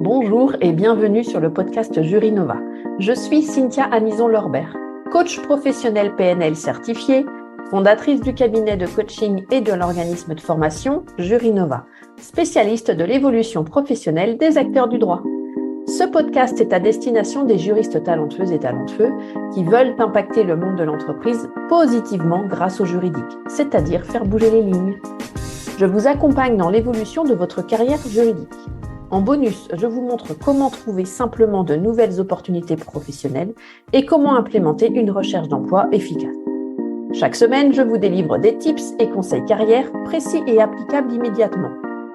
Bonjour et bienvenue sur le podcast Jury Nova. Je suis Cynthia Anison-Lorbert, coach professionnel PNL certifié, fondatrice du cabinet de coaching et de l'organisme de formation Jury Nova, spécialiste de l'évolution professionnelle des acteurs du droit. Ce podcast est à destination des juristes talentueuses et talentueux qui veulent impacter le monde de l'entreprise positivement grâce au juridique, c'est-à-dire faire bouger les lignes. Je vous accompagne dans l'évolution de votre carrière juridique. En bonus, je vous montre comment trouver simplement de nouvelles opportunités professionnelles et comment implémenter une recherche d'emploi efficace. Chaque semaine, je vous délivre des tips et conseils carrière précis et applicables immédiatement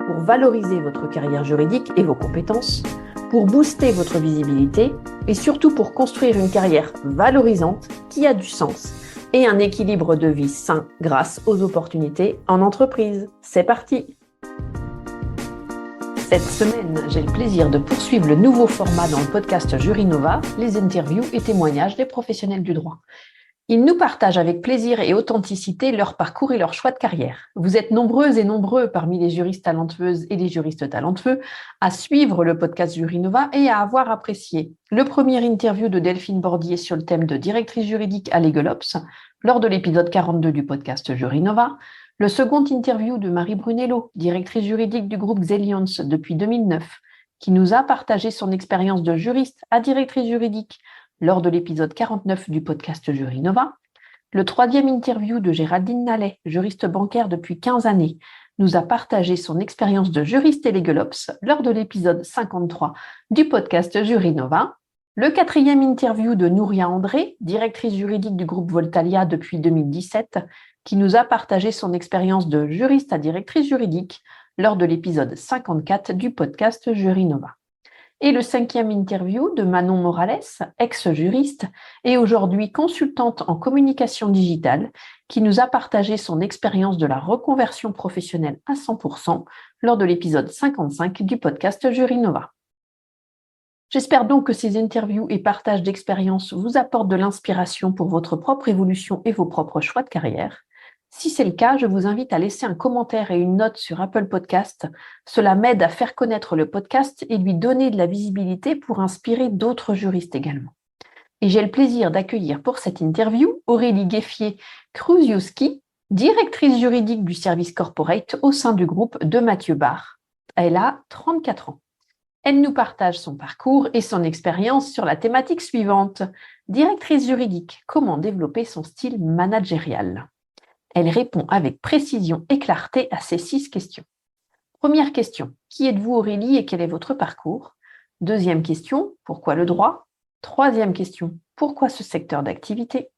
pour valoriser votre carrière juridique et vos compétences, pour booster votre visibilité et surtout pour construire une carrière valorisante qui a du sens et un équilibre de vie sain grâce aux opportunités en entreprise. C'est parti! Cette semaine, j'ai le plaisir de poursuivre le nouveau format dans le podcast Jury Nova, les interviews et témoignages des professionnels du droit. Ils nous partagent avec plaisir et authenticité leur parcours et leur choix de carrière. Vous êtes nombreuses et nombreux parmi les juristes talentueuses et les juristes talentueux à suivre le podcast Jury Nova et à avoir apprécié le premier interview de Delphine Bordier sur le thème de directrice juridique à LegalOps lors de l'épisode 42 du podcast Jury Nova, le second interview de Marie Brunello, directrice juridique du groupe Xeliance depuis 2009, qui nous a partagé son expérience de juriste à directrice juridique lors de l'épisode 49 du podcast Jury Nova. Le troisième interview de Géraldine Nallet, juriste bancaire depuis 15 années, nous a partagé son expérience de juriste et LegalOps lors de l'épisode 53 du podcast Jury Nova. Le quatrième interview de Nouria André, directrice juridique du groupe Voltalia depuis 2017, qui nous a partagé son expérience de juriste à directrice juridique lors de l'épisode 54 du podcast Jury Nova. Et le cinquième interview de Manon Morales, ex-juriste et aujourd'hui consultante en communication digitale, qui nous a partagé son expérience de la reconversion professionnelle à 100% lors de l'épisode 55 du podcast Jury Nova. J'espère donc que ces interviews et partages d'expériences vous apportent de l'inspiration pour votre propre évolution et vos propres choix de carrière. Si c'est le cas, je vous invite à laisser un commentaire et une note sur Apple Podcast. Cela m'aide à faire connaître le podcast et lui donner de la visibilité pour inspirer d'autres juristes également. Et j'ai le plaisir d'accueillir pour cette interview Aurélie Gueffier-Kruziuski, directrice juridique du service corporate au sein du groupe de Mathieu Barre. Elle a 34 ans. Elle nous partage son parcours et son expérience sur la thématique suivante. Directrice juridique, comment développer son style managérial ? Elle répond avec précision et clarté à ces 6 questions. Première question, qui êtes-vous Aurélie et quel est votre parcours ? Deuxième question, pourquoi le droit ? Troisième question, pourquoi ce secteur d'activité ?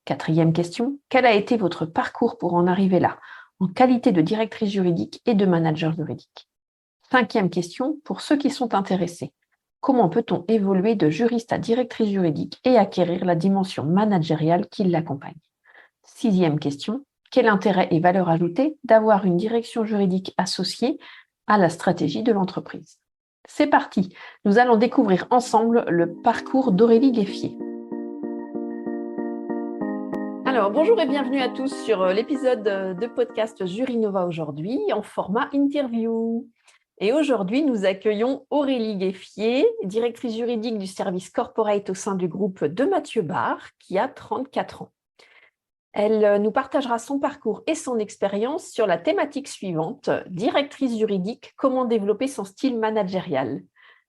Quatrième question, quel a été votre parcours pour en arriver là, en qualité de directrice juridique et de manager juridique ? Cinquième question, pour ceux qui sont intéressés, comment peut-on évoluer de juriste à directrice juridique et acquérir la dimension managériale qui l'accompagne ? Sixième question, quel intérêt et valeur ajoutée d'avoir une direction juridique associée à la stratégie de l'entreprise ? C'est parti, nous allons découvrir ensemble le parcours d'Aurélie Gueffier. Alors, bonjour et bienvenue à tous sur l'épisode de podcast Jury Nova aujourd'hui en format interview. Et aujourd'hui, nous accueillons Aurélie Gueffier, directrice juridique du service corporate au sein du groupe de Mathieu Barre, qui a 34 ans. Elle nous partagera son parcours et son expérience sur la thématique suivante, directrice juridique, comment développer son style managérial.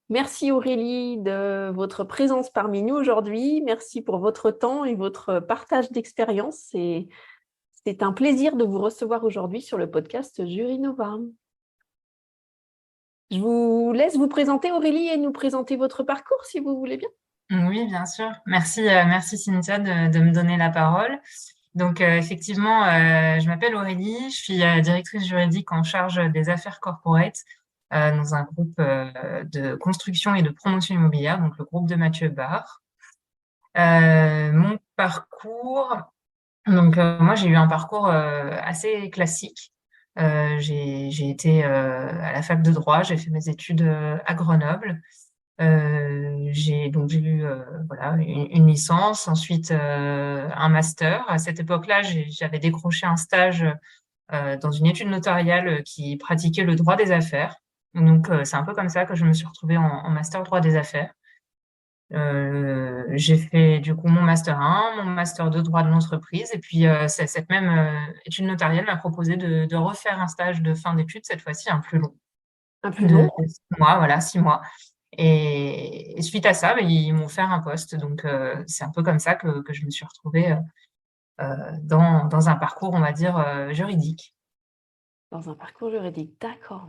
Merci Aurélie de votre présence parmi nous aujourd'hui. Merci pour votre temps et votre partage d'expérience. C'est un plaisir de vous recevoir aujourd'hui sur le podcast Jury Nova. Je vous laisse vous présenter Aurélie et nous présenter votre parcours si vous voulez bien. Oui, bien sûr. Merci Cynthia de me donner la parole. Donc, effectivement, je m'appelle Aurélie, je suis directrice juridique en charge des affaires corporate dans un groupe de construction et de promotion immobilière, donc le groupe de Mathieu Barre. Mon parcours, donc moi j'ai eu un parcours assez classique. J'ai été à la fac de droit, j'ai fait mes études à Grenoble. J'ai eu voilà une licence, ensuite un master. À cette époque-là, j'avais décroché un stage dans une étude notariale qui pratiquait le droit des affaires. Donc, c'est un peu comme ça que je me suis retrouvée en master droit des affaires. J'ai fait du coup mon master 1, mon master 2 droit de l'entreprise, et puis cette même étude notariale m'a proposé de refaire un stage de fin d'études, cette fois-ci un plus long, Un plus de long? 6 mois, voilà, 6 mois. Et suite à ça, ils m'ont offert un poste. Donc, c'est un peu comme ça que je me suis retrouvée dans un parcours, on va dire, juridique. Dans un parcours juridique, d'accord.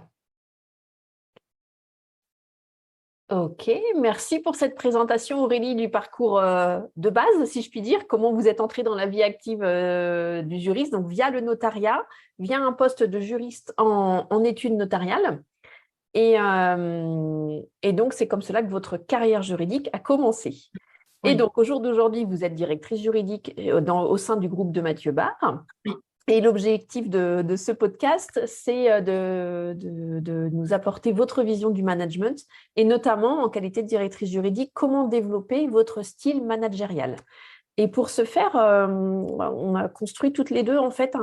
Ok, merci pour cette présentation, Aurélie, du parcours de base, si je puis dire. Comment vous êtes entrée dans la vie active du juriste, donc via le notariat, via un poste de juriste en études notariales. Et donc, c'est comme cela que votre carrière juridique a commencé. Et Oui, donc, au jour d'aujourd'hui, vous êtes directrice juridique au sein du groupe de Mathieu Barre. oui, Et l'objectif de ce podcast, c'est de nous apporter votre vision du management et notamment en qualité de directrice juridique, comment développer votre style managérial. Et pour ce faire, on a construit toutes les deux en fait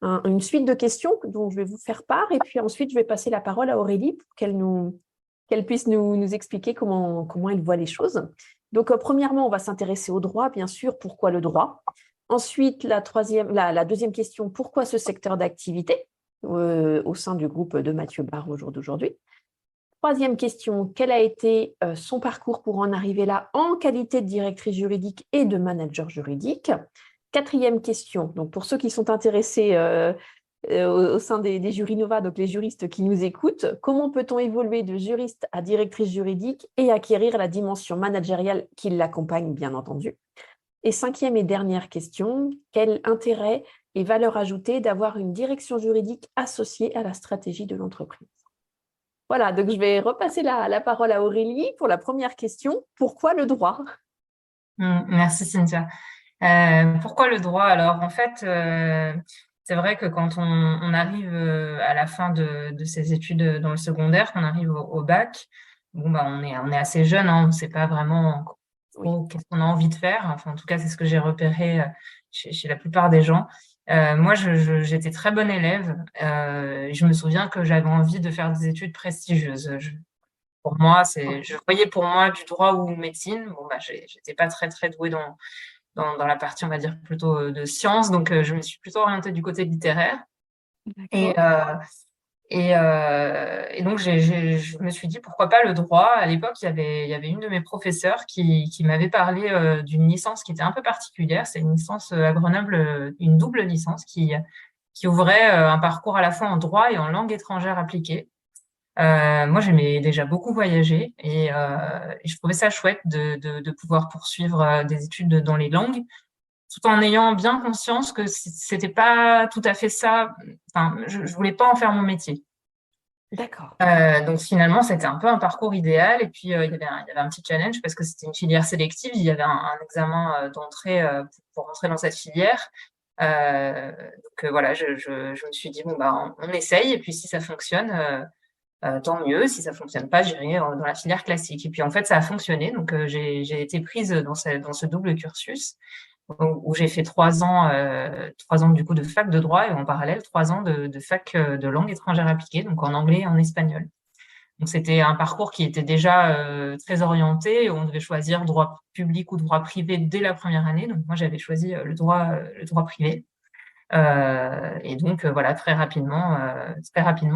une suite de questions dont je vais vous faire part. Et puis ensuite, je vais passer la parole à Aurélie pour qu'elle puisse nous expliquer comment elle voit les choses. Donc, premièrement, on va s'intéresser au droit, bien sûr. Pourquoi le droit? Ensuite, la deuxième question, pourquoi ce secteur d'activité au sein du groupe de Mathieu Barre au jour d'aujourd'hui? Troisième question, quel a été son parcours pour en arriver là en qualité de directrice juridique et de manager juridique? Quatrième question, donc pour ceux qui sont intéressés au sein des Jurinova, donc les juristes qui nous écoutent, comment peut-on évoluer de juriste à directrice juridique et acquérir la dimension managériale qui l'accompagne, bien entendu? Et cinquième et dernière question, quel intérêt et valeur ajoutée d'avoir une direction juridique associée à la stratégie de l'entreprise? Voilà, donc je vais repasser la parole à Aurélie pour la première question. Pourquoi le droit? Merci Cynthia. Pourquoi le droit? Alors, en fait, c'est vrai que quand on arrive à la fin de ses études dans le secondaire, qu'on arrive au bac, bon, bah, on est assez jeune, hein, on ne sait pas vraiment Oui, trop qu'est-ce qu'on a envie de faire. Enfin, en tout cas, c'est ce que j'ai repéré chez la plupart des gens. Moi, j'étais très bonne élève. Je me souviens que j'avais envie de faire des études prestigieuses. Pour moi, je voyais pour moi du droit ou médecine. Bon, bah, j'étais pas très, très douée dans la partie, on va dire, plutôt de sciences. Donc, je me suis plutôt orientée du côté littéraire. Et, d'accord. et donc, je me suis dit, pourquoi pas le droit? À l'époque, il y avait une de mes professeurs qui m'avait parlé d'une licence qui était un peu particulière. C'est une licence à Grenoble, une double licence qui ouvrait un parcours à la fois en droit et en langue étrangère appliquée. Moi, j'aimais déjà beaucoup voyager et je trouvais ça chouette de pouvoir poursuivre des études dans les langues, tout en ayant bien conscience que c'était pas tout à fait ça. Enfin, je voulais pas en faire mon métier. D'accord. Donc finalement, c'était un peu un parcours idéal. Et puis il y avait un petit challenge parce que c'était une filière sélective. Il y avait un examen d'entrée pour entrer dans cette filière. Donc voilà, je me suis dit bon bah on essaye et puis si ça fonctionne. Tant mieux. Si ça fonctionne pas, j'irai dans la filière classique. Et puis en fait, ça a fonctionné. Donc j'ai été prise dans ce double cursus où j'ai fait 3 ans du coup de fac de droit et en parallèle 3 ans de fac de langue étrangère appliquée, donc en anglais et en espagnol. Donc c'était un parcours qui était déjà très orienté. On devait choisir droit public ou droit privé dès la première année. Donc moi j'avais choisi le droit privé. Et donc voilà, très rapidement,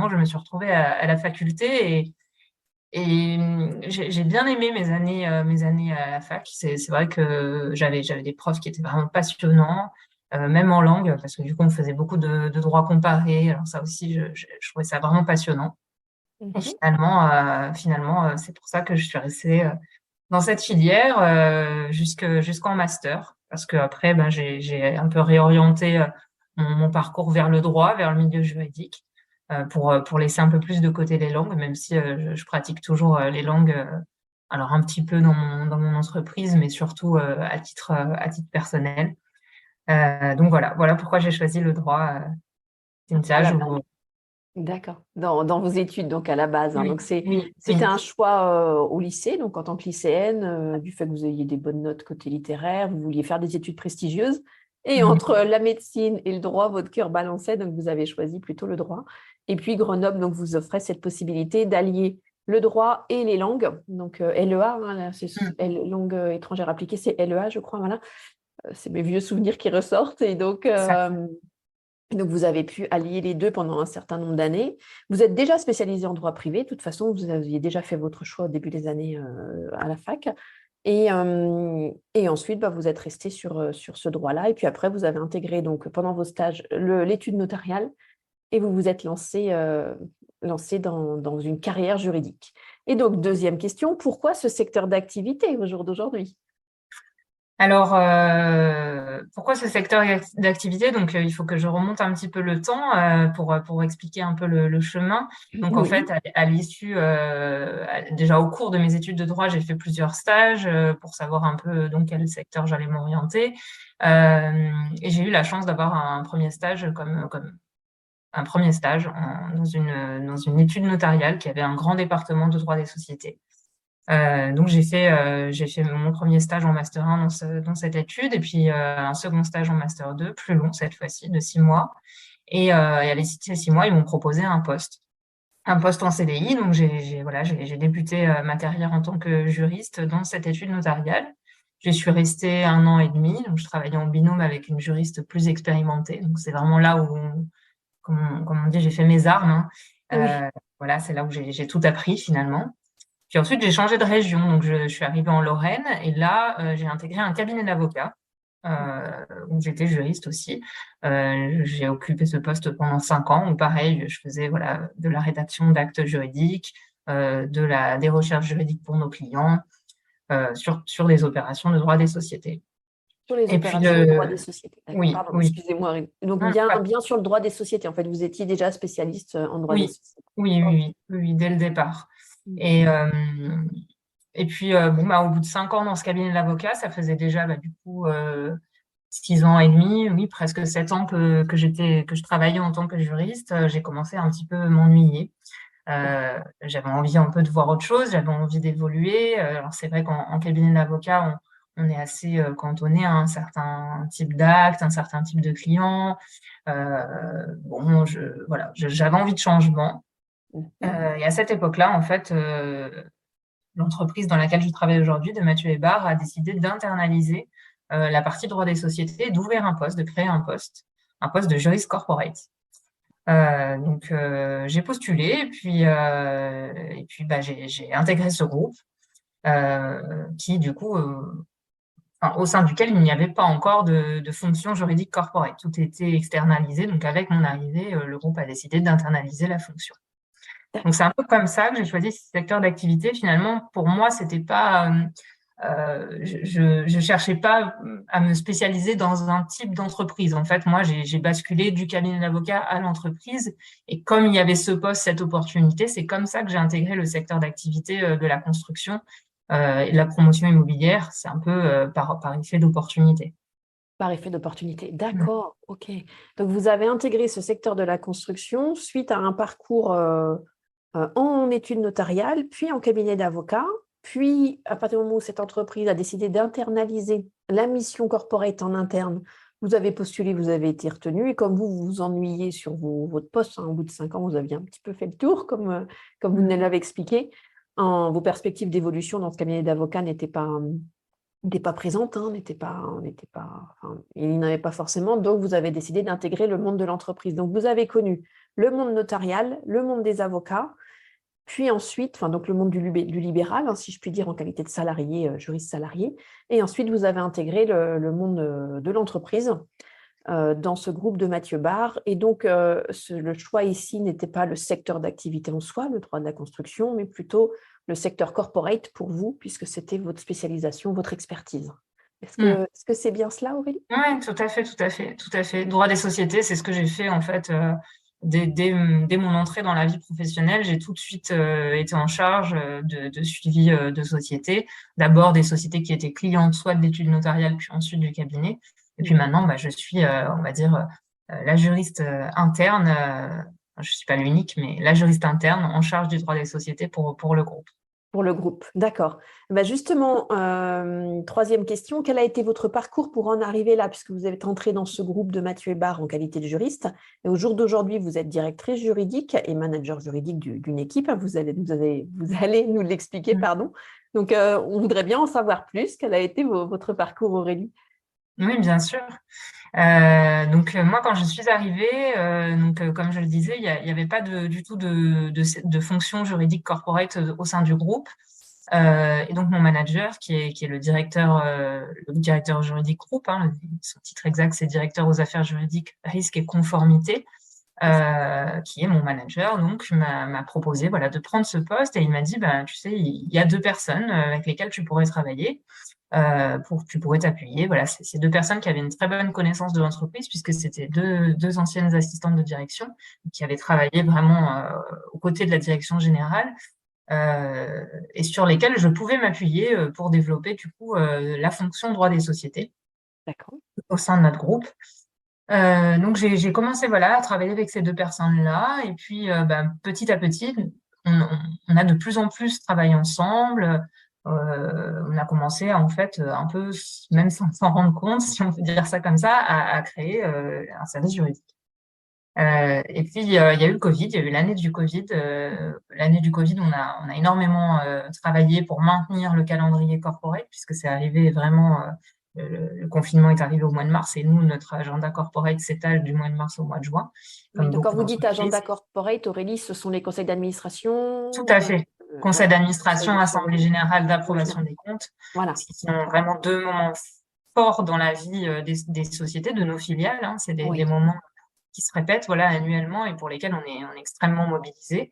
je me suis retrouvée à la faculté et j'ai bien aimé mes années à la fac. C'est vrai que j'avais des profs qui étaient vraiment passionnants, même en langue, parce que du coup, on faisait beaucoup de droit comparé. Alors ça aussi, je trouvais ça vraiment passionnant. Et Mhm. finalement, c'est pour ça que je suis restée dans cette filière jusqu'en master, parce qu'après, ben, j'ai un peu réorienté mon parcours vers le droit, vers le milieu juridique, pour laisser un peu plus de côté les langues, même si je pratique toujours les langues, alors un petit peu dans mon entreprise, mais surtout à titre personnel. Donc voilà pourquoi j'ai choisi le droit, À Cynthia. la base. D'accord. Dans vos études, donc à la base, hein. Oui, Donc oui, c'était oui. un choix au lycée, donc en tant que lycéenne, du fait que vous ayez des bonnes notes côté littéraire, vous vouliez faire des études prestigieuses. Et Mhm. entre la médecine et le droit, votre cœur balançait, donc vous avez choisi plutôt le droit. Et puis Grenoble donc, vous offrait cette possibilité d'allier le droit et les langues. Donc LEA, hein, langue étrangère appliquée, c'est LEA, je crois. Voilà. C'est mes vieux souvenirs qui ressortent. Et donc, vous avez pu allier les deux pendant un certain nombre d'années. Vous êtes déjà spécialisé en droit privé. De toute façon, vous aviez déjà fait votre choix au début des années à la fac. Et ensuite, vous êtes resté sur ce droit-là. Et puis après, vous avez intégré donc, pendant vos stages l'étude notariale et vous vous êtes lancé dans une carrière juridique. Et donc, deuxième question, pourquoi ce secteur d'activité au jour d'aujourd'hui? Alors, pourquoi ce secteur d'activité? Donc, il faut que je remonte un petit peu le temps pour expliquer un peu le chemin. Donc, en fait, Oui, à l'issue, déjà au cours de mes études de droit, j'ai fait plusieurs stages pour savoir un peu dans quel secteur j'allais m'orienter. Et j'ai eu la chance d'avoir un premier stage comme un premier stage dans une étude notariale qui avait un grand département de droit des sociétés. Donc j'ai fait mon premier stage en master 1 dans cette étude et puis un second stage en master 2, plus long cette fois-ci, de 6 mois. Et à l'issue de ces 6 mois, ils m'ont proposé un poste en CDI. Donc j'ai débuté ma carrière en tant que juriste dans cette étude notariale. Je suis restée 1 an et demi, donc je travaillais en binôme avec une juriste plus expérimentée. Donc c'est vraiment là où, comme on dit, j'ai fait mes armes, hein. oui. Voilà, c'est là où j'ai tout appris finalement. Puis ensuite, j'ai changé de région, donc je suis arrivée en Lorraine et là, j'ai intégré un cabinet d'avocats où j'étais juriste aussi. J'ai occupé ce poste pendant 5 ans où pareil, je faisais voilà de la rédaction d'actes juridiques, des recherches juridiques pour nos clients sur des opérations de droit des sociétés. Sur les Et puis opérations de droit des sociétés. D'accord, oui, pardon, oui, excusez-moi. Donc, non, bien sur le droit des sociétés. En fait, vous étiez déjà spécialiste en droit des oui, sociétés. oui, oui, Ok. oui, oui, oui, dès le départ. Mm. Et, et puis, au bout de 5 ans dans ce cabinet d'avocat, ça faisait déjà, du coup, 6 ans et demi, oui, presque 7 ans que je travaillais en tant que juriste. J'ai commencé à un petit peu m'ennuyer. J'avais envie un peu de voir autre chose, j'avais envie d'évoluer. Alors, c'est vrai qu'en cabinet d'avocat, on est assez cantonné à un certain type d'acte, un certain type de client. Bon, j'avais envie de changement. Mhm. Et à cette époque-là, en fait, l'entreprise dans laquelle je travaille aujourd'hui, de Mathieu Hébert, a décidé d'internaliser la partie droit des sociétés et d'ouvrir un poste, de créer un poste de juriste corporate. Donc, j'ai postulé et puis j'ai intégré ce groupe qui, du coup, au sein duquel il n'y avait pas encore de fonction juridique corporate. Tout était externalisé. Donc, avec mon arrivée, le groupe a décidé d'internaliser la fonction. Donc, c'est un peu comme ça que j'ai choisi ce secteur d'activité. Finalement, pour moi, c'était pas, je cherchais pas à me spécialiser dans un type d'entreprise. En fait, moi, j'ai basculé du cabinet d'avocat à l'entreprise. Et comme il y avait ce poste, cette opportunité, c'est comme ça que j'ai intégré le secteur d'activité de la construction et de la promotion immobilière. C'est un peu par effet d'opportunité. Par effet d'opportunité. Mm. D'accord, ok. Donc, vous avez intégré ce secteur de la construction suite à un parcours en études notariales, puis en cabinet d'avocat. Puis, à partir du moment où cette entreprise a décidé d'internaliser la mission corporate en interne, vous avez postulé, vous avez été retenu. Et comme vous vous ennuyez sur votre poste, hein, au bout de 5 ans, vous aviez un petit peu fait le tour, comme vous nous l'avez expliqué. Vos perspectives d'évolution dans ce cabinet d'avocat n'était pas présente, hein, il n'y en avait pas forcément, donc vous avez décidé d'intégrer le monde de l'entreprise. Donc vous avez connu le monde notarial, le monde des avocats, puis ensuite, donc le monde du libéral, hein, si je puis dire, en qualité de salarié, juriste salarié, et ensuite vous avez intégré le monde de l'entreprise dans ce groupe de Mathieu Barre. Et donc le choix ici n'était pas le secteur d'activité en soi, le droit de la construction, mais plutôt le secteur corporate pour vous, puisque c'était votre spécialisation, votre expertise. Est-ce que c'est bien cela, Aurélie? Oui, tout à fait, tout à fait, tout à fait. Droit des sociétés, c'est ce que j'ai fait en fait dès mon entrée dans la vie professionnelle. J'ai tout de suite été en charge de suivi de sociétés. D'abord des sociétés qui étaient clientes soit de l'étude notariale, puis ensuite du cabinet. Et puis maintenant, je suis, on va dire, la juriste interne. Je suis pas l'unique, mais la juriste interne en charge du droit des sociétés pour le groupe. Pour le groupe, d'accord. Bah justement, troisième question, quel a été votre parcours pour en arriver là, puisque vous êtes entré dans ce groupe de Mathieu Hébert en qualité de juriste, et au jour d'aujourd'hui, vous êtes directrice juridique et manager juridique d'une équipe. Vous allez nous l'expliquer, pardon. Donc, on voudrait bien en savoir plus. Quel a été votre parcours, Aurélie? Oui, bien sûr. Moi, quand je suis arrivée, comme je le disais, il y avait pas du tout de fonction juridique corporate au sein du groupe. Et donc mon manager, qui est le directeur juridique groupe, hein, son titre exact, c'est directeur aux affaires juridiques, risque et conformité, qui est mon manager, donc m'a proposé voilà de prendre ce poste et il m'a dit ben tu sais il y a deux personnes avec lesquelles tu pourrais travailler. Tu pourrais t'appuyer. Voilà, c'est ces deux personnes qui avaient une très bonne connaissance de l'entreprise puisque c'était deux anciennes assistantes de direction qui avaient travaillé vraiment aux côtés de la direction générale et sur lesquelles je pouvais m'appuyer pour développer du coup la fonction droit des sociétés D'accord. au sein de notre groupe. Donc j'ai commencé voilà à travailler avec ces deux personnes-là et puis petit à petit on a de plus en plus travaillé ensemble. On a commencé en fait un peu même sans s'en rendre compte, si on peut dire ça comme ça, à créer un service juridique. Et puis il y a eu le Covid, il y a eu l'année du Covid. L'année du Covid, on a énormément travaillé pour maintenir le calendrier corporate puisque c'est arrivé vraiment. Le confinement est arrivé au mois de mars et nous, notre agenda corporate s'étale du mois de mars au mois de juin, Oui, comme donc quand beaucoup vous dites agenda d'entreprises. corporate, Aurélie, ce sont les conseils d'administration, Tout à fait. Conseil voilà, conseils d'administration, de assemblée surveillance. générale Oui, d'approbation des comptes, voilà. qui sont vraiment deux moments forts dans la vie des sociétés, de nos filiales. Hein. C'est des Oui, moments qui se répètent voilà, annuellement et pour lesquels on est extrêmement mobilisés.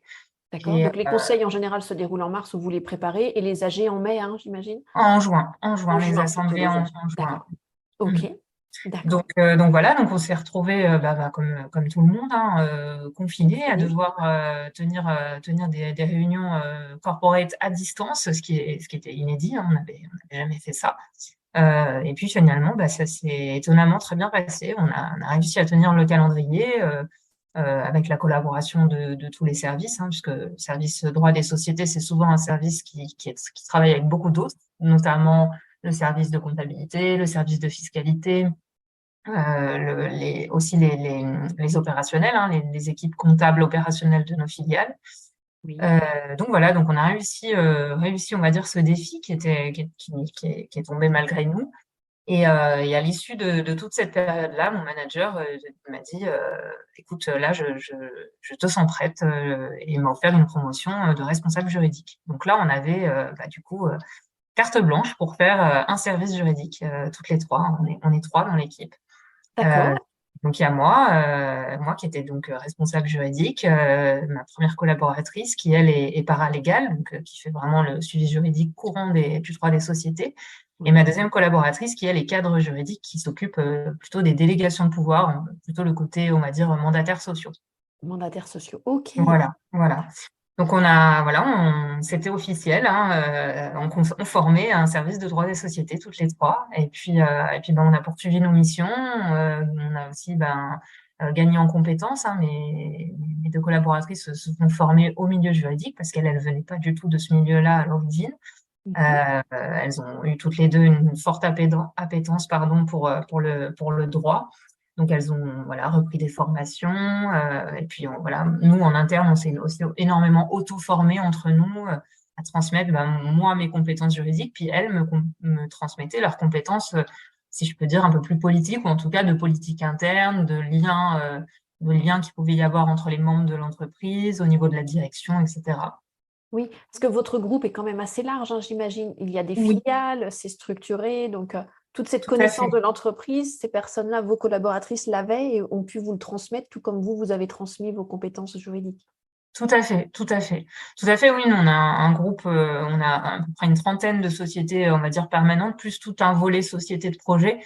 d'accord. Et Donc les conseils en général se déroulent en mars où vous les préparez et les AG en mai, hein, j'imagine? en En juin, les juin plutôt assemblées les AG. en juin. D'accord. Ok, Mm. d'accord. Donc voilà, donc on s'est retrouvés comme tout le monde, hein, confinés à Confiné. devoir tenir des réunions corporate à distance, ce qui était inédit, hein, on n'avait jamais fait ça. Et puis finalement, ça s'est étonnamment très bien passé. On a réussi à tenir le calendrier avec la collaboration de tous les services, hein, puisque le service droit des sociétés, c'est souvent un service qui travaille avec beaucoup d'autres, notamment le service de comptabilité, le service de fiscalité, aussi les opérationnels, hein, les équipes comptables opérationnelles de nos filiales. Oui, Donc voilà, donc on a réussi, on va dire, ce défi qui est tombé malgré nous. Et à l'issue de toute cette période-là, mon manager m'a dit écoute, là, je te sens prête et il m'a offert une promotion de responsable juridique. Donc là, on avait du coup carte blanche pour faire un service juridique, toutes les trois. On est trois dans l'équipe. Euh, d'accord. donc il y a moi qui étais donc responsable juridique, ma première collaboratrice qui elle est paralégale, donc qui fait vraiment le suivi juridique courant du droit des sociétés, et ma Oui, deuxième collaboratrice qui elle est cadre juridique, qui s'occupe plutôt des délégations de pouvoir, plutôt le côté on va dire mandataires sociaux. mandataires sociaux. Ok, Voilà. Donc c'était officiel, hein, on formait un service de droit des sociétés toutes les trois, et puis on a poursuivi nos missions, on a aussi gagné en compétences, hein, mes deux collaboratrices se sont formées au milieu juridique parce qu'elles ne venaient pas du tout de ce milieu-là à l'origine. mhm, Elles ont eu toutes les deux une forte appétence pardon, pour le droit. Donc, elles ont voilà, repris des formations. Et puis, voilà, nous, en interne, on s'est aussi énormément auto-formés entre nous à transmettre moi mes compétences juridiques, puis elles me transmettaient leurs compétences, si je peux dire, un peu plus politiques, ou en tout cas de politique interne, de liens qu'il pouvait y avoir entre les membres de l'entreprise, au niveau de la direction, etc. oui, parce que votre groupe est quand même assez large, hein, j'imagine. Il y a des Oui, filiales, c'est structuré, donc toute cette tout à connaissance fait. de l'entreprise, ces personnes-là, vos collaboratrices l'avaient et ont pu vous le transmettre, tout comme vous avez transmis vos compétences juridiques. Tout à fait, tout à fait. Tout à fait, oui, nous, on a un groupe, on a à peu près une trentaine de sociétés, on va dire, permanentes, plus tout un volet société de projet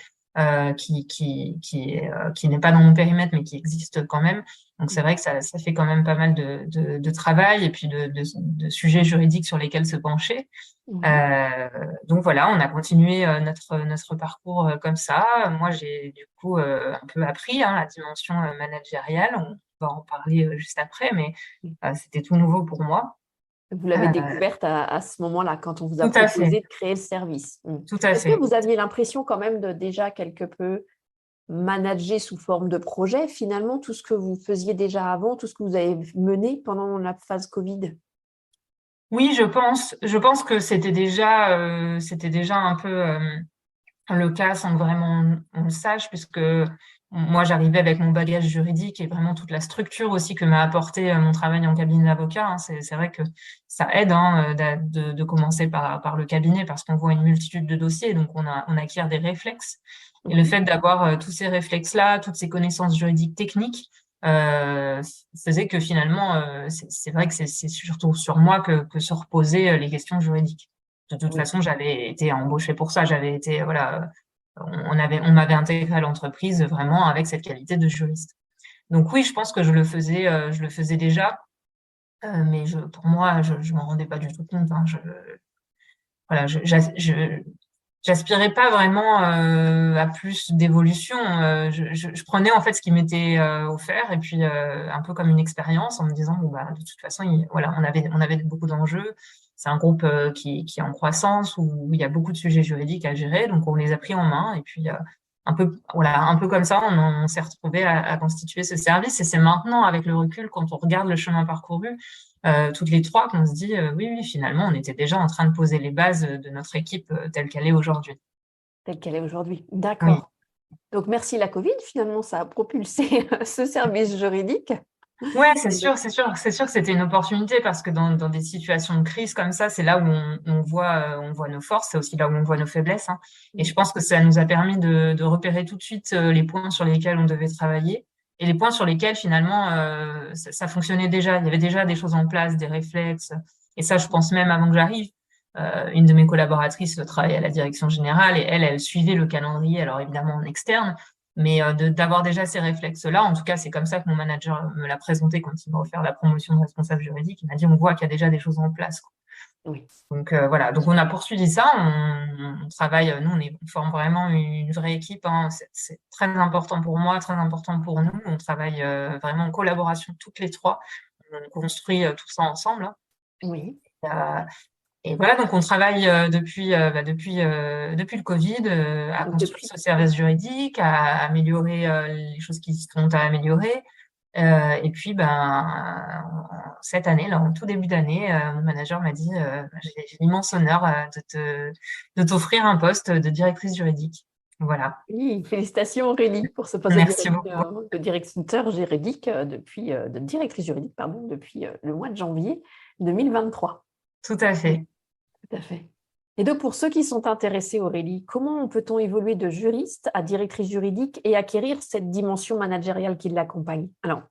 qui n'est pas dans mon périmètre, mais qui existe quand même. Donc, c'est vrai que ça fait quand même pas mal de travail et puis de sujets juridiques sur lesquels se pencher. Oui, Euh, donc voilà, on a continué notre parcours comme ça. Moi, j'ai du coup un peu appris hein, la dimension managériale. On va en parler juste après, mais c'était tout nouveau pour moi. Vous l'avez Euh, découverte à ce moment-là, quand on vous a Tout à proposé fait, de créer le service. tout à Est-ce que fait. vous aviez l'impression quand même de déjà quelque peu manager sous forme de projet, finalement, tout ce que vous faisiez déjà avant, tout ce que vous avez mené pendant la phase Covid? Oui, je pense que c'était déjà un peu le cas sans que vraiment on le sache, puisque moi j'arrivais avec mon bagage juridique et vraiment toute la structure aussi que m'a apporté mon travail en cabinet d'avocat, hein. C'est vrai que ça aide, hein, de commencer par le cabinet parce qu'on voit une multitude de dossiers, donc on acquiert des réflexes. Et le Oui, fait d'avoir tous ces réflexes-là, toutes ces connaissances juridiques techniques, euh, faisait que finalement, c'est vrai que c'est surtout sur moi que se reposaient les questions juridiques. De toute oui. façon, j'avais été embauchée pour ça. J'avais été, voilà, on m'avait intégré à l'entreprise vraiment avec cette qualité de juriste. Donc oui, je pense que je le faisais déjà, mais pour moi, je m'en rendais pas du tout compte, hein. Voilà, j'aspirais pas vraiment à plus d'évolution. Je prenais en fait ce qui m'était offert et puis un peu comme une expérience en me disant bon bah de toute façon voilà on avait beaucoup d'enjeux. C'est un groupe qui est en croissance où il y a beaucoup de sujets juridiques à gérer, donc on les a pris en main et puis un peu comme ça on s'est retrouvé à constituer ce service et c'est maintenant avec le recul quand on regarde le chemin parcouru toutes les trois qu'on se dit oui, oui, finalement, on était déjà en train de poser les bases de notre équipe telle qu'elle est aujourd'hui. Telle qu'elle est aujourd'hui. Oui, D'accord. Donc, merci la Covid, finalement, ça a propulsé ce service juridique. ouais, c'est Et donc, sûr, c'est sûr, c'est sûr que c'était une opportunité parce que dans des situations de crise comme ça, c'est là où on voit nos forces, c'est aussi là où on voit nos faiblesses, hein. Et je pense que ça nous a permis de repérer tout de suite les points sur lesquels on devait travailler et les points sur lesquels finalement ça fonctionnait déjà. Il y avait déjà des choses en place, des réflexes. Et ça, je pense même avant que j'arrive. Une de mes collaboratrices travaillait à la direction générale et elle suivait le calendrier, alors évidemment en externe, mais d'avoir déjà ces réflexes-là, en tout cas, c'est comme ça que mon manager me l'a présenté quand il m'a offert la promotion de responsable juridique. Il m'a dit, on voit qu'il y a déjà des choses en place, quoi. oui, Donc voilà, donc on a poursuivi ça, on travaille, nous on forme vraiment une vraie équipe, hein. C'est très important pour moi, très important pour nous. On travaille vraiment en collaboration toutes les trois. On construit tout ça ensemble, hein. oui. Euh, et voilà, donc on travaille depuis le Covid à Donc, construire depuis. ce service juridique, à améliorer les choses qui sont à améliorer. Et puis, cette année, là, en tout début d'année, mon manager m'a dit j'ai l'immense honneur de t'offrir un poste de directrice juridique. Voilà. Oui, félicitations Aurélie pour ce poste Merci beaucoup. de directeur juridique de directrice juridique, pardon, depuis le mois de janvier 2023. Tout à Oui, fait. tout à fait. Et donc, pour ceux qui sont intéressés, Aurélie, comment peut-on évoluer de juriste à directrice juridique et acquérir cette dimension managériale qui l'accompagne? Alors,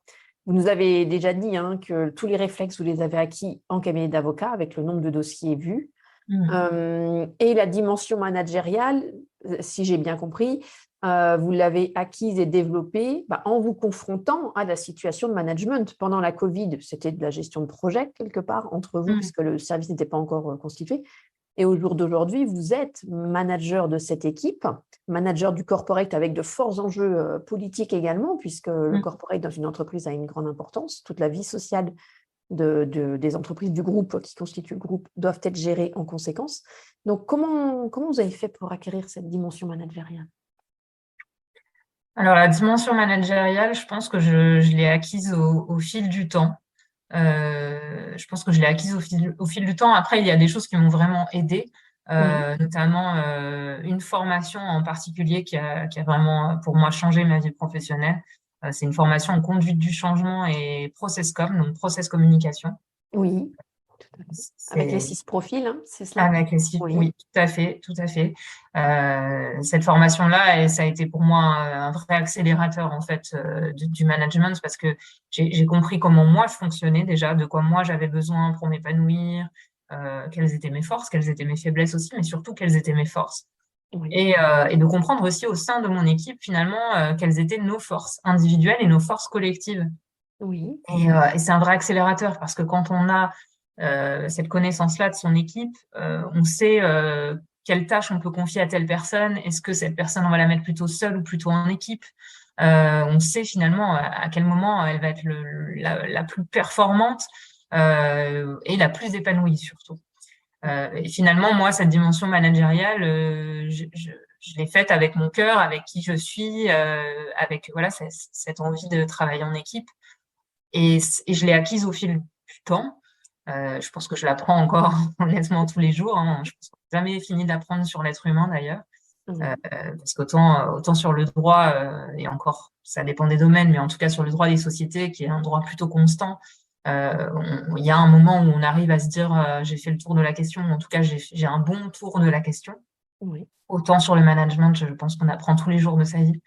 vous nous avez déjà dit hein, que tous les réflexes, vous les avez acquis en cabinet d'avocat avec le nombre de dossiers vus. Mm. Et la dimension managériale, si j'ai bien compris, vous l'avez acquise et développée en vous confrontant à la situation de management. Pendant la Covid, c'était de la gestion de projet quelque part entre vous, Mm. puisque le service n'était pas encore constitué. Et au jour d'aujourd'hui, vous êtes manager de cette équipe, manager du corporate avec de forts enjeux politiques également, puisque le Mm. corporate dans une entreprise a une grande importance. Toute la vie sociale des entreprises du groupe qui constituent le groupe doivent être gérées en conséquence. Donc, comment vous avez fait pour acquérir cette dimension managériale? Alors, la dimension managériale, je pense que je l'ai acquise au fil du temps. Je pense que je l'ai acquise au fil du temps. Après, il y a des choses qui m'ont vraiment aidée, Oui, notamment une formation en particulier qui a vraiment, pour moi, changé ma vie professionnelle. C'est une formation en conduite du changement et process com, donc process communication. oui, tout à fait. Avec les C'est 6 profils, hein, c'est cela? avec les cibles, Oui, oui, tout à fait, tout à fait. Cette formation-là, et ça a été pour moi un vrai accélérateur en fait du management parce que j'ai compris comment moi je fonctionnais déjà, de quoi moi j'avais besoin pour m'épanouir, quelles étaient mes forces, quelles étaient mes faiblesses aussi, mais surtout quelles étaient mes forces. oui, Et de comprendre aussi au sein de mon équipe finalement quelles étaient nos forces individuelles et nos forces collectives. oui, Et c'est un vrai accélérateur parce que quand on a cette connaissance-là de son équipe, on sait quelle tâche on peut confier à telle personne. Est-ce que cette personne, on va la mettre plutôt seule ou plutôt en équipe? On sait finalement à quel moment elle va être la plus performante. et la plus épanouie surtout. Et finalement, moi, cette dimension managériale, je l'ai faite avec mon cœur, avec qui je suis, avec voilà cette envie de travailler en équipe. Et je l'ai acquise au fil du temps. Je pense que je l'apprends encore honnêtement tous les jours. Hein. Je pense qu'on n'a jamais fini d'apprendre sur l'être humain d'ailleurs. Parce qu'autant sur le droit, et encore, ça dépend des domaines, mais en tout cas sur le droit des sociétés, qui est un droit plutôt constant, il y a un moment où on arrive à se dire j'ai fait le tour de la question, ou en tout cas j'ai un bon tour de la question. Oui. Autant sur le management, je pense qu'on apprend tous les jours de sa vie.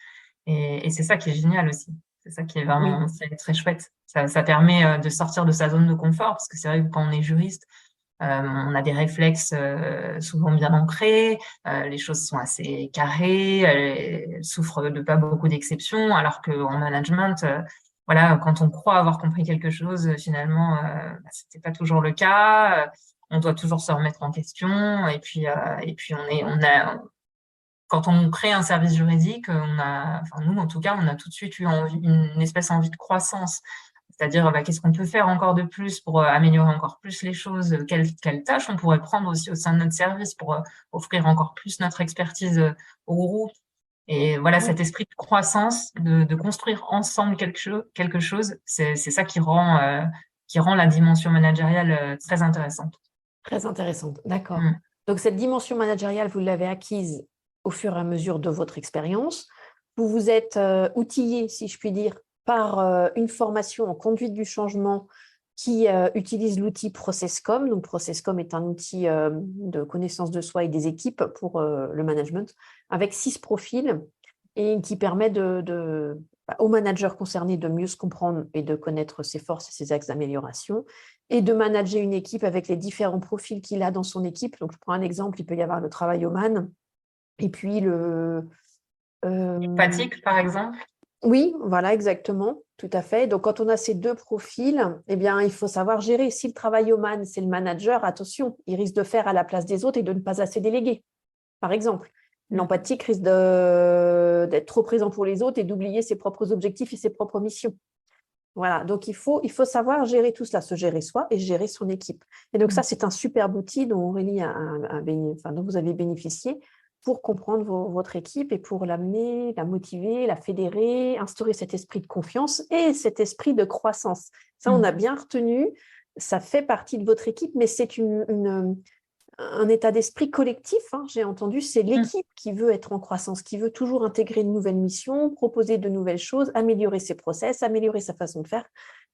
Et c'est ça qui est génial aussi. C'est ça qui est vraiment c'est très chouette. Ça permet de sortir de sa zone de confort, parce que c'est vrai que quand on est juriste, on a des réflexes souvent bien ancrés, les choses sont assez carrées, elles souffrent de pas beaucoup d'exceptions, alors qu'en management, voilà, quand on croit avoir compris quelque chose, finalement, c'était pas toujours le cas. On doit toujours se remettre en question, et puis quand on crée un service juridique, enfin nous en tout cas, on a tout de suite eu une espèce d'envie de croissance. C'est-à-dire, qu'est-ce qu'on peut faire encore de plus pour améliorer encore plus les choses? Quelles tâches on pourrait prendre aussi au sein de notre service pour offrir encore plus notre expertise au groupe? Et voilà, cet esprit de croissance, de construire ensemble quelque chose, c'est ça qui rend la dimension managériale très intéressante. Très intéressante, d'accord. Mm. Donc, cette dimension managériale, vous l'avez acquise au fur et à mesure de votre expérience. Vous vous êtes outillé, si je puis dire, par une formation en conduite du changement qui utilise l'outil Processcom. Donc, Processcom est un outil de connaissance de soi et des équipes pour le management, avec 6 profils et qui permet aux managers concernés de mieux se comprendre et de connaître ses forces et ses axes d'amélioration, et de manager une équipe avec les différents profils qu'il a dans son équipe. Donc, je prends un exemple, il peut y avoir le travail-man, et puis Empathique, par exemple. oui, voilà, exactement, tout à fait. Donc, quand on a ces 2 profils, eh bien, il faut savoir gérer. Si le travail-man, c'est le manager, attention, il risque de faire à la place des autres et de ne pas assez déléguer, par exemple. L'empathique risque d'être trop présent pour les autres et d'oublier ses propres objectifs et ses propres missions. Voilà, donc il faut savoir gérer tout cela, se gérer soi et gérer son équipe. Et donc ça, c'est un superbe outil dont Aurélie dont vous avez bénéficié pour comprendre votre équipe et pour l'amener, la motiver, la fédérer, instaurer cet esprit de confiance et cet esprit de croissance. Ça, on a bien retenu, ça fait partie de votre équipe, mais c'est un état d'esprit collectif, hein, j'ai entendu, c'est l'équipe qui veut être en croissance, qui veut toujours intégrer de nouvelles missions, proposer de nouvelles choses, améliorer ses process, améliorer sa façon de faire.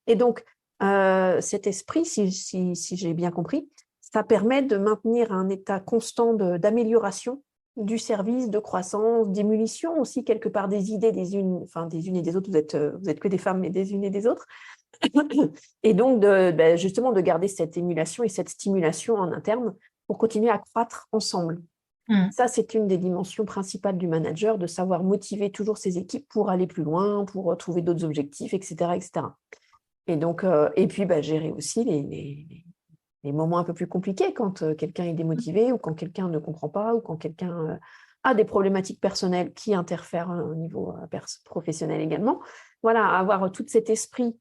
Et donc, cet esprit, si j'ai bien compris, ça permet de maintenir un état constant d'amélioration du service, de croissance, d'émulsion aussi, quelque part, des idées des unes et des autres. Vous êtes que des femmes, mais des unes et des autres. Et donc, justement, de garder cette émulation et cette stimulation en interne pour continuer à croître ensemble. Ça, c'est une des dimensions principales du manager, de savoir motiver toujours ses équipes pour aller plus loin, pour trouver d'autres objectifs, etc., etc. Et donc, et puis, gérer aussi les moments un peu plus compliqués, quand quelqu'un est démotivé ou quand quelqu'un ne comprend pas ou quand quelqu'un a des problématiques personnelles qui interfèrent au niveau professionnel également. Voilà, avoir tout cet esprit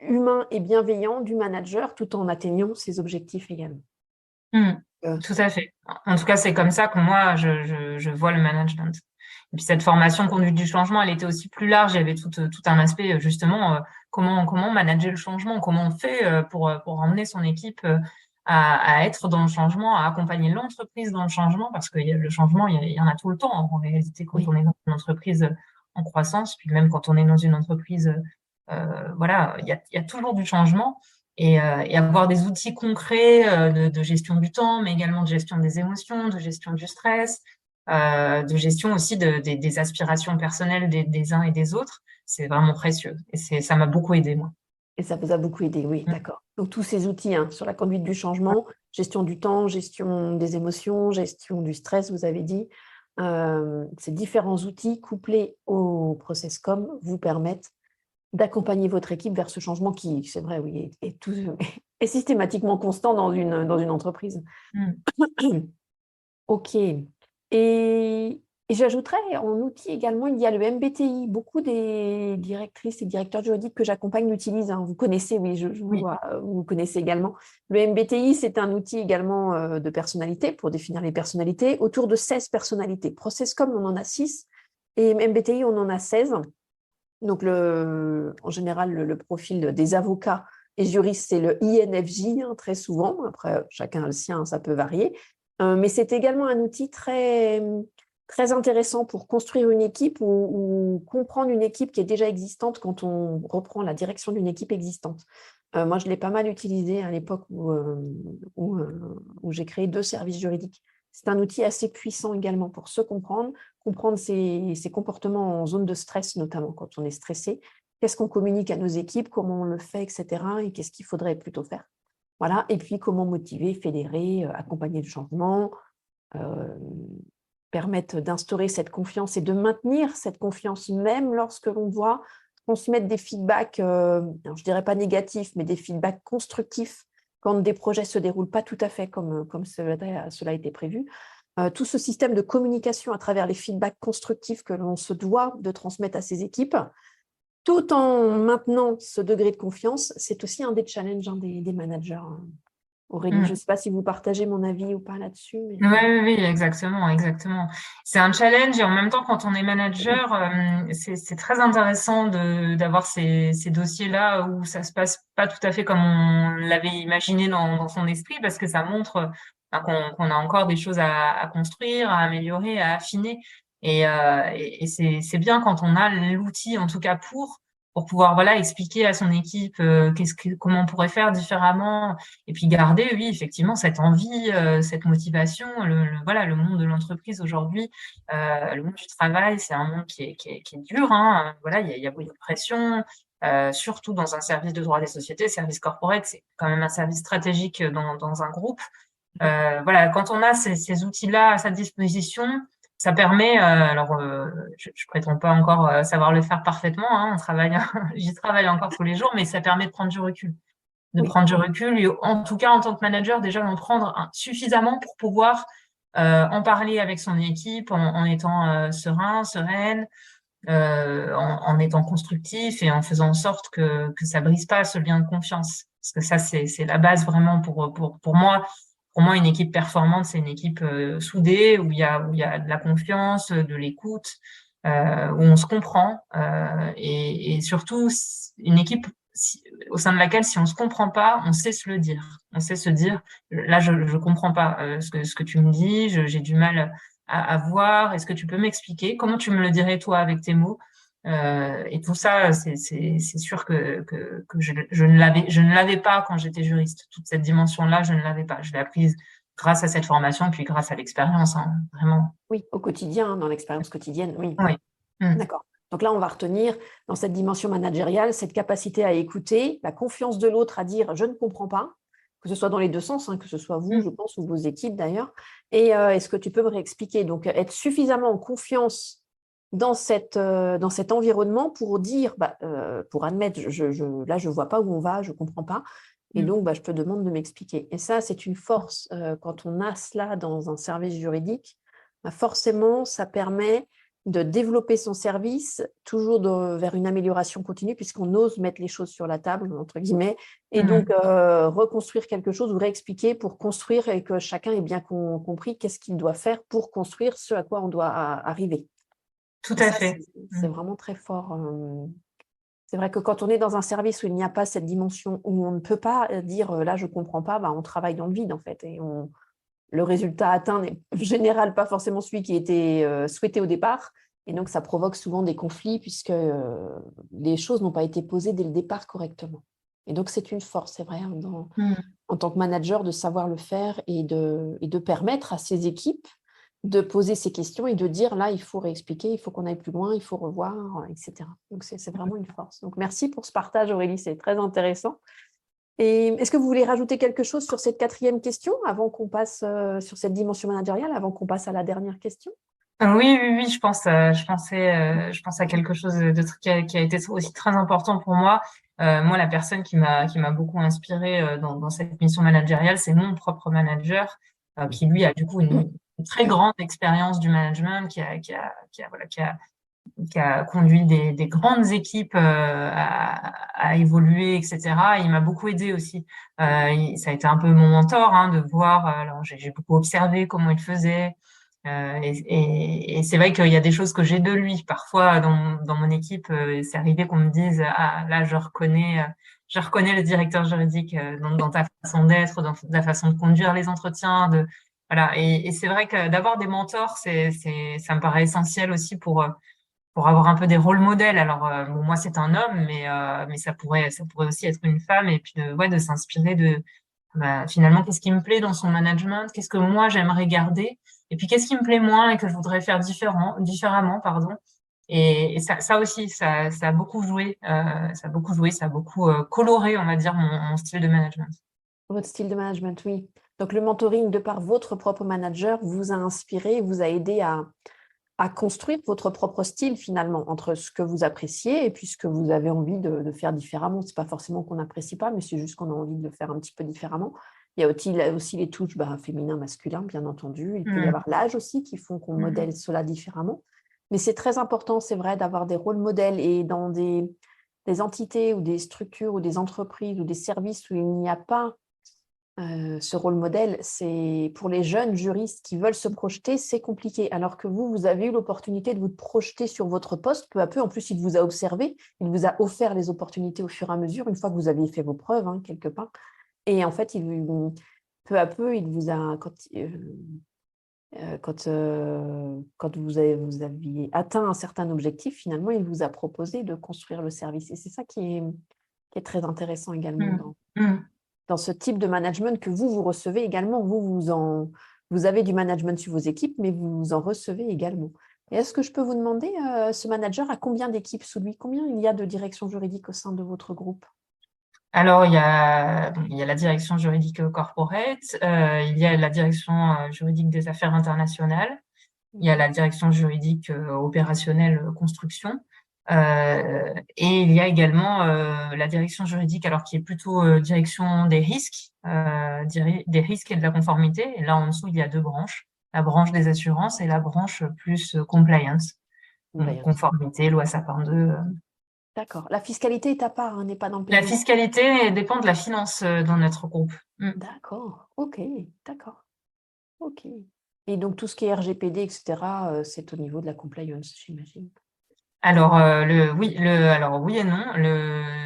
humain et bienveillant du manager tout en atteignant ses objectifs également. Tout à fait. En tout cas, c'est comme ça que moi, je vois le management. Et puis cette formation conduite du changement, elle était aussi plus large. Il y avait tout un aspect, justement, comment manager le changement, comment on fait pour emmener son équipe à être dans le changement, à accompagner l'entreprise dans le changement, parce que le changement, il y en a tout le temps, en réalité, quand on est dans une entreprise en croissance, puis même quand on est dans une entreprise, voilà, il y a toujours du changement. Et avoir des outils concrets de gestion du temps, mais également de gestion des émotions, de gestion du stress, de gestion aussi des aspirations personnelles des uns et des autres, c'est vraiment précieux. Et ça m'a beaucoup aidé, moi. Et ça vous a beaucoup aidé, oui, d'accord. Donc, tous ces outils sur la conduite du changement, gestion du temps, gestion des émotions, gestion du stress, vous avez dit, ces différents outils couplés au Processcom vous permettent d'accompagner votre équipe vers ce changement qui, c'est vrai, oui, est systématiquement constant dans une entreprise. Ok. Et Et j'ajouterais en outil également, il y a le MBTI. Beaucoup des directrices et directeurs juridiques que j'accompagne l'utilisent, hein. Vous connaissez, oui, je vous Oui. vois, vous connaissez également. Le MBTI, c'est un outil également de personnalité pour définir les personnalités, autour de 16 personnalités. Processcom, on en a 6 et MBTI, on en a 16. Donc, en général, le profil des avocats et juristes, c'est le INFJ, hein, très souvent. Après, chacun a le sien, ça peut varier. Mais c'est également un outil très, très intéressant pour construire une équipe ou comprendre une équipe qui est déjà existante quand on reprend la direction d'une équipe existante. Moi, je l'ai pas mal utilisé à l'époque où j'ai créé 2 services juridiques. C'est un outil assez puissant également pour se comprendre ses comportements en zone de stress, notamment quand on est stressé. Qu'est-ce qu'on communique à nos équipes, comment on le fait, etc. Et qu'est-ce qu'il faudrait plutôt faire. Voilà. Et puis, comment motiver, fédérer, accompagner le changement, permettre d'instaurer cette confiance et de maintenir cette confiance, même lorsque l'on doit transmettre des feedbacks, alors je ne dirais pas négatifs, mais des feedbacks constructifs quand des projets ne se déroulent pas tout à fait comme cela a été prévu. Tout ce système de communication à travers les feedbacks constructifs que l'on se doit de transmettre à ses équipes, tout en maintenant ce degré de confiance, c'est aussi un des challenges des managers. Aurélie, je ne sais pas si vous partagez mon avis ou pas là-dessus. Mais... Oui, exactement, exactement. C'est un challenge et en même temps, quand on est manager, c'est très intéressant d'avoir ces dossiers-là où ça se passe pas tout à fait comme on l'avait imaginé dans son esprit, parce que ça montre qu'on a encore des choses à construire, à améliorer, à affiner. Et c'est bien quand on a l'outil, en tout cas pour pouvoir voilà expliquer à son équipe comment on pourrait faire différemment et puis garder, oui, effectivement, cette envie, cette motivation, voilà, le monde de l'entreprise aujourd'hui, le monde du travail, c'est un monde qui est dur, hein. Voilà, il y a beaucoup de pression, surtout dans un service de droit des sociétés, service corporate, c'est quand même un service stratégique dans un groupe. Voilà, quand on a ces outils-là à sa disposition, ça permet, alors je prétends pas encore savoir le faire parfaitement, hein, j'y travaille encore tous les jours, mais ça permet de prendre du recul Oui. et en tout cas en tant que manager déjà d'en prendre suffisamment pour pouvoir en parler avec son équipe en étant sereine, en étant constructif et en faisant en sorte que ça brise pas ce lien de confiance, parce que ça c'est la base vraiment pour moi. Pour moi, une équipe performante, c'est une équipe soudée où il y a de la confiance, de l'écoute, où on se comprend, et surtout une équipe au sein de laquelle, si on se comprend pas, on sait se le dire. On sait se dire, là, je comprends pas ce que tu me dis, j'ai du mal à voir. Est-ce que tu peux m'expliquer? Comment tu me le dirais, toi, avec tes mots? Et tout ça, c'est sûr que je ne l'avais pas quand j'étais juriste. Toute cette dimension-là, je ne l'avais pas. Je l'ai apprise grâce à cette formation, puis grâce à l'expérience, hein, vraiment. Oui, au quotidien, dans l'expérience quotidienne, oui. Oui. D'accord. Donc là, on va retenir dans cette dimension managériale cette capacité à écouter, la confiance de l'autre à dire « je ne comprends pas », que ce soit dans les deux sens, hein, que ce soit vous, je pense, ou vos équipes d'ailleurs. Et est-ce que tu peux me réexpliquer? Donc, être suffisamment en confiance dans cet environnement pour dire, pour admettre, là, je ne vois pas où on va, je ne comprends pas. Et donc, je te demande de m'expliquer. Et ça, c'est une force. Quand on a cela dans un service juridique, forcément, ça permet de développer son service, toujours vers une amélioration continue, puisqu'on ose mettre les choses sur la table, entre guillemets, et donc reconstruire quelque chose ou réexpliquer pour construire et que chacun ait bien compris qu'est-ce qu'il doit faire pour construire ce à quoi on doit arriver. Tout Et à ça, fait. c'est vraiment très fort. C'est vrai que quand on est dans un service où il n'y a pas cette dimension, où on ne peut pas dire là, je ne comprends pas, on travaille dans le vide, en fait, et le résultat atteint n'est en général pas forcément celui qui était souhaité au départ. Et donc, ça provoque souvent des conflits puisque les choses n'ont pas été posées dès le départ correctement. Et donc, c'est une force, c'est vrai, hein, en tant que manager, de savoir le faire et de permettre à ses équipes de poser ces questions et de dire, là, il faut réexpliquer, il faut qu'on aille plus loin, il faut revoir, etc. Donc, c'est vraiment une force. Donc, merci pour ce partage, Aurélie, c'est très intéressant. Et est-ce que vous voulez rajouter quelque chose sur cette 4e question avant qu'on passe sur cette dimension managériale, avant qu'on passe à la dernière question? Oui, je pense à quelque chose qui a été aussi très important pour moi. Moi, la personne qui m'a beaucoup inspirée dans cette mission managériale, c'est mon propre manager, qui lui a du coup une très grande expérience du management, qui a conduit des grandes équipes à évoluer, etc. Il m'a beaucoup aidé aussi. Ça a été un peu mon mentor, hein, de voir. Alors j'ai beaucoup observé comment il faisait. Et c'est vrai qu'il y a des choses que j'ai de lui. Parfois, dans mon équipe, c'est arrivé qu'on me dise, ah là, je reconnais le directeur juridique dans ta façon d'être, dans ta façon de conduire les entretiens. Voilà. Et c'est vrai que d'avoir des mentors, ça me paraît essentiel aussi pour avoir un peu des rôles modèles. Alors, bon, moi, c'est un homme, mais ça pourrait aussi être une femme, et puis de s'inspirer finalement, qu'est-ce qui me plaît dans son management, qu'est-ce que moi, j'aimerais garder, et puis qu'est-ce qui me plaît moins et que je voudrais faire différemment, pardon. Et ça aussi, ça a beaucoup joué, ça a beaucoup coloré, on va dire, mon style de management. Votre style de management, oui. Donc, le mentoring, de par votre propre manager, vous a inspiré, vous a aidé à construire votre propre style, finalement, entre ce que vous appréciez et puis ce que vous avez envie de faire différemment. Ce n'est pas forcément qu'on n'apprécie pas, mais c'est juste qu'on a envie de le faire un petit peu différemment. Il y a aussi les touches féminin, masculin, bien entendu. Il peut y avoir l'âge aussi qui font qu'on modèle cela différemment. Mais c'est très important, c'est vrai, d'avoir des rôles modèles, et dans des entités ou des structures ou des entreprises ou des services où il n'y a pas ce rôle modèle, c'est pour les jeunes juristes qui veulent se projeter, c'est compliqué. Alors que vous avez eu l'opportunité de vous projeter sur votre poste peu à peu. En plus, il vous a observé, il vous a offert les opportunités au fur et à mesure, une fois que vous aviez fait vos preuves, hein, quelque part. Et en fait, peu à peu, il vous a, quand vous aviez atteint un certain objectif, finalement, il vous a proposé de construire le service. Et c'est ça qui est très intéressant également dans ce type de management que vous recevez également. Vous avez du management sur vos équipes, mais vous en recevez également. Et est-ce que je peux vous demander, ce manager a combien d'équipes sous lui? Combien il y a de direction juridique au sein de votre groupe? Alors, il y a la direction juridique corporate, il y a la direction juridique des affaires internationales, il y a la direction juridique opérationnelle construction, et il y a également la direction juridique, alors qui est plutôt direction des risques et de la conformité. Et là, en dessous, il y a deux branches, la branche des assurances et la branche plus compliance, donc conformité, loi Sapin 2. D'accord. La fiscalité est à part, hein, n'est pas dans le La périmètre. fiscalité dépend de la finance dans notre groupe. D'accord. OK. D'accord. OK. Et donc, tout ce qui est RGPD, etc., c'est au niveau de la compliance, j'imagine. Alors, oui et non.